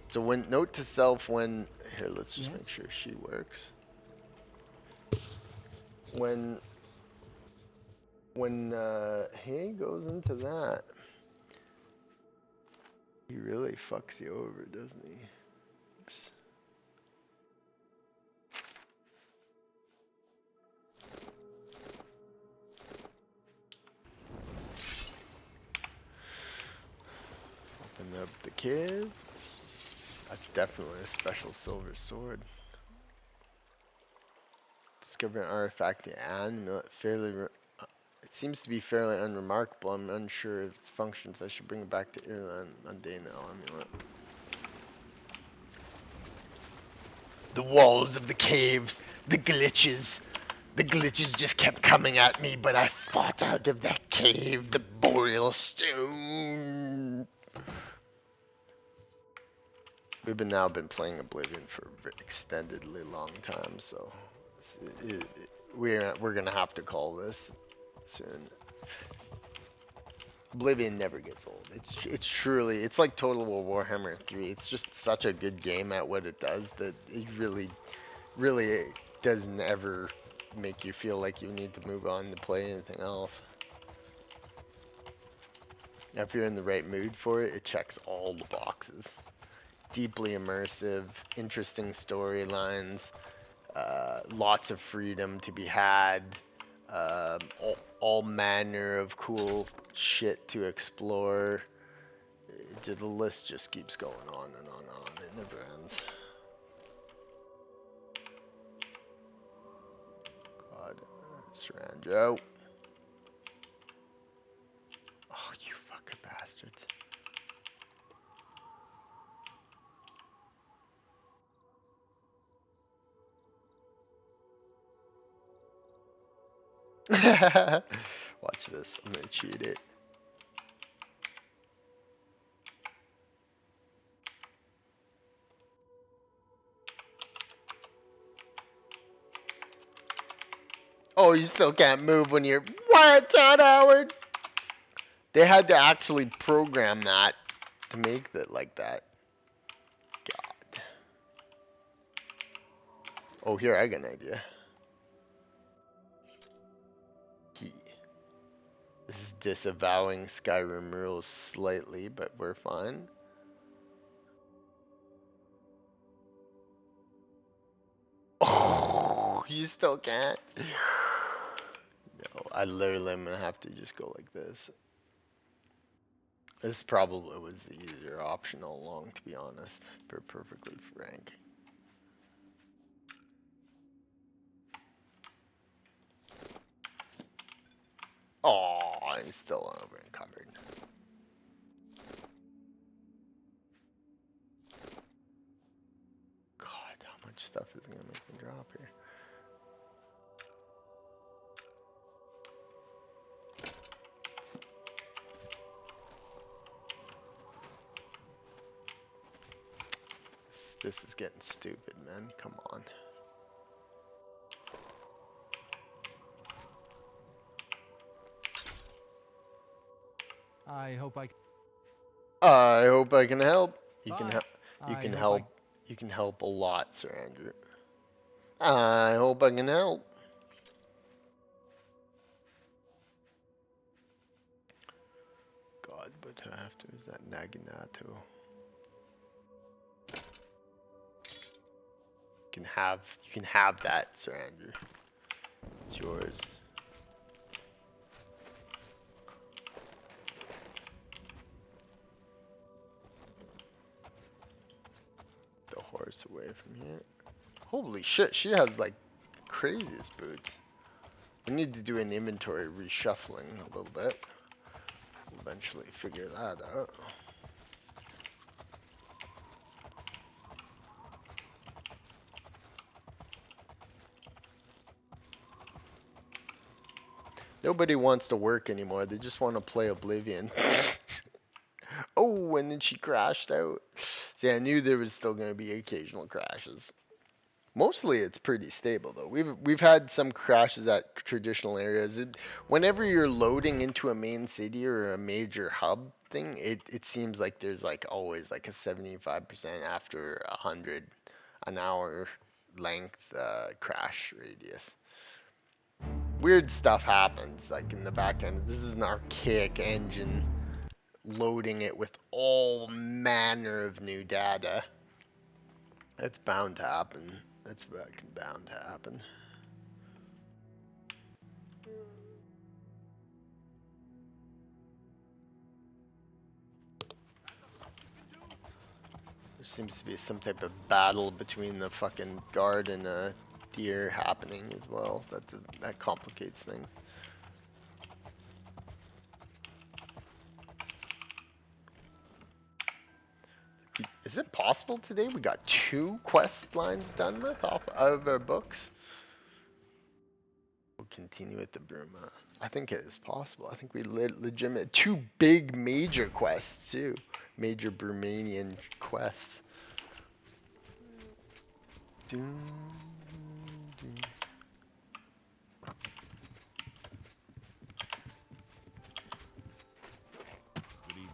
So when, note to self when, here, let's just make sure she works. When he goes into that, he really fucks you over, doesn't he? Oops. Open up the cave. That's definitely a special silver sword. Discover an artifact and it seems to be fairly unremarkable. I'm unsure of its functions. I should bring it back to Ireland. Mundane amulet. The walls of the caves, the glitches just kept coming at me, but I fought out of that cave. The boreal stone. We've now been playing Oblivion for an extendedly long time, so we're gonna have to call this soon. Oblivion never gets old. It's truly, it's like Total War Warhammer 3. It's just such a good game at what it does that it really doesn't ever make you feel like you need to move on to play anything else. Now, if you're in the right mood for it, it checks all the boxes. Deeply immersive, interesting storylines, lots of freedom to be had, all manner of cool shit to explore. The list just keeps going on and on and on. It never ends. God, Sarandro. Oh, you fucking bastards. Watch this. I'm gonna cheat it. Oh, you still can't move when you're... What, Todd Howard? They had to actually program that to make it like that. God. Oh, here, I got an idea. This is disavowing Skyrim rules slightly, but we're fine. Oh, you still can't? No, I literally am gonna have to just go like this. This probably was the easier option all along, to be honest. To be perfectly frank. Oh, I'm still over encumbered. God, how much stuff is gonna make me drop here? This is getting stupid, man. Come on. I hope I... I hope I can help. You can Bye. help. You I can hope help. You can help a lot, Sir Andrew. I hope I can help. God, but after is that Naginato? You can have that, Sir Andrew. It's yours. The horse away from here. Holy shit, she has like craziest boots. We need to do an inventory reshuffling a little bit. Eventually figure that out. Nobody wants to work anymore. They just want to play Oblivion. Oh, and then she crashed out. See, I knew there was still going to be occasional crashes. Mostly it's pretty stable though. We've had some crashes at traditional areas. Whenever you're loading into a main city or a major hub thing, it seems like there's like always like a 75% after 100 an hour length crash radius. Weird stuff happens like in the back end. This is an archaic engine loading it with all manner of new data. It's bound to happen. That's fucking bound to happen. There seems to be some type of battle between the fucking guard and a deer happening as well. That complicates things. Is it possible today we got 2 quest lines done with out of our books? We'll continue with the Bruma. I think it is possible. I think we legitimate 2 big major quests too. Major Brumanian quests. Doom, doom. Good evening.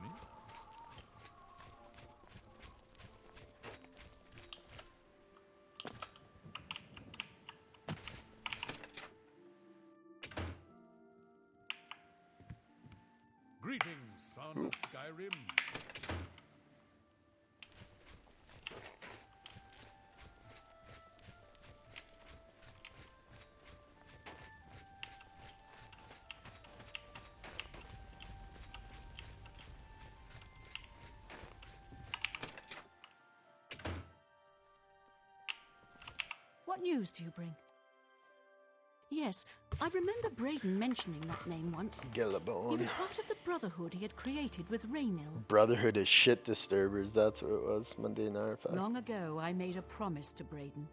Greetings, son of Skyrim. What news do you bring? Yes, I remember Braden mentioning that name once. He Gillabone. was part of the brotherhood he had created with Raynil. Brotherhood of Shit Disturbers, that's what it was. Monday Night Artifact. Long ago, I made a promise to Braden.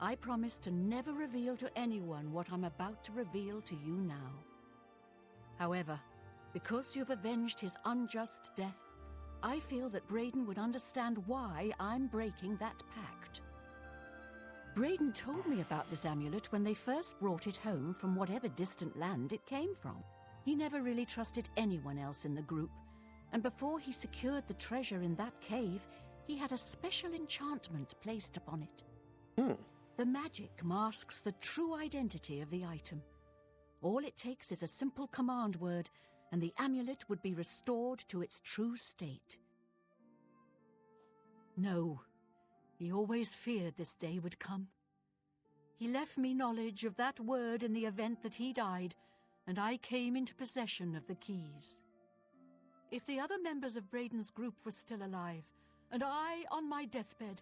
I promised to never reveal to anyone what I'm about to reveal to you now. However, because you've avenged his unjust death, I feel that Braden would understand why I'm breaking that pact. Braden told me about this amulet when they first brought it home from whatever distant land it came from. He never really trusted anyone else in the group, and before he secured the treasure in that cave, he had a special enchantment placed upon it. The magic masks the true identity of the item. All it takes is a simple command word, and the amulet would be restored to its true state. No. He always feared this day would come. He left me knowledge of that word in the event that he died, and I came into possession of the keys. If the other members of Braden's group were still alive, and I on my deathbed,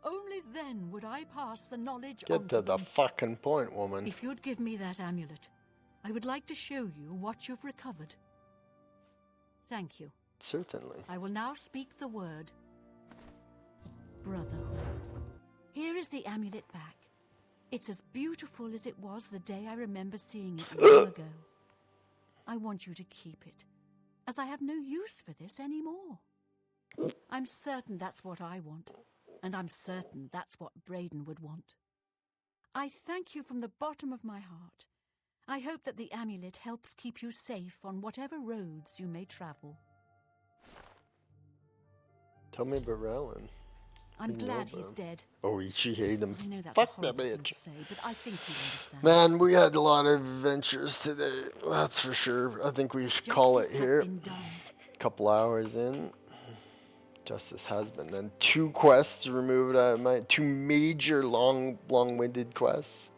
only then would I pass the knowledge on to them. Get to the fucking point, woman. If you'd give me that amulet, I would like to show you what you've recovered. Thank you. Certainly. I will now speak the word. Brotherhood. Here is the amulet back. It's as beautiful as it was the day I remember seeing it long ago. I want you to keep it, as I have no use for this anymore. I'm certain that's what I want, and I'm certain that's what Braden would want. I thank you from the bottom of my heart. I hope that the amulet helps keep you safe on whatever roads you may travel. Tell me about Rowan. I'm You know glad about he's him. dead. Oh, she hated him. I know that's Fuck a that horrible thing bitch. to say, but I think you understand. Man, we had a lot of adventures today. That's for sure. I think we should call it Justice has here. been done. Couple hours in. Justice has been done. 2 quests removed out of my 2 major long-winded quests.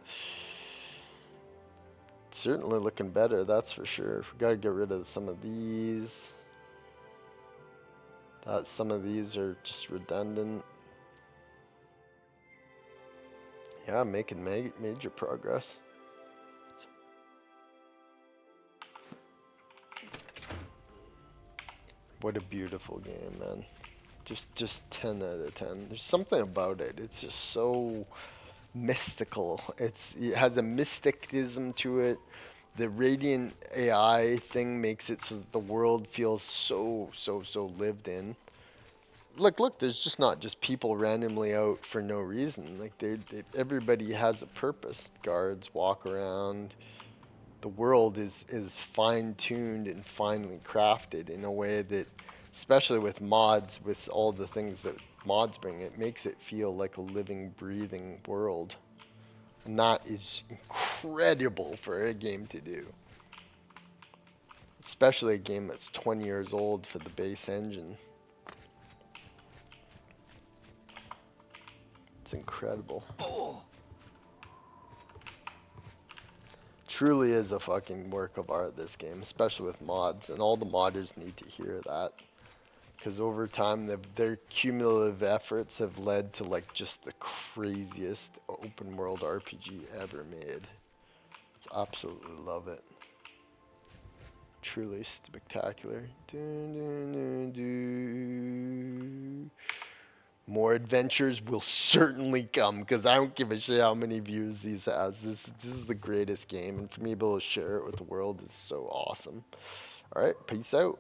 Certainly looking better, that's for sure. We gotta get rid of some of these. Some of these are just redundant. Yeah, making major progress. What a beautiful game, man. Just 10 out of 10. There's something about it. It's just so mystical. It has a mysticism to it. The Radiant AI thing makes it so that the world feels so lived in. Look, there's just not just people randomly out for no reason. Like everybody has a purpose. Guards walk around. The world is fine-tuned and finely crafted in a way that, especially with mods, with all the things that mods bring, it makes it feel like a living, breathing world. And that is incredible for a game to do. Especially a game that's 20 years old for the base engine. It's incredible. Truly is a fucking work of art, this game, especially with mods, and all the modders need to hear that, because over time their cumulative efforts have led to like just the craziest open world RPG ever made. It's absolutely love it. Truly spectacular. More adventures will certainly come, because I don't give a shit how many views these has. This is the greatest game, and for me to be able to share it with the world is so awesome. Alright, peace out.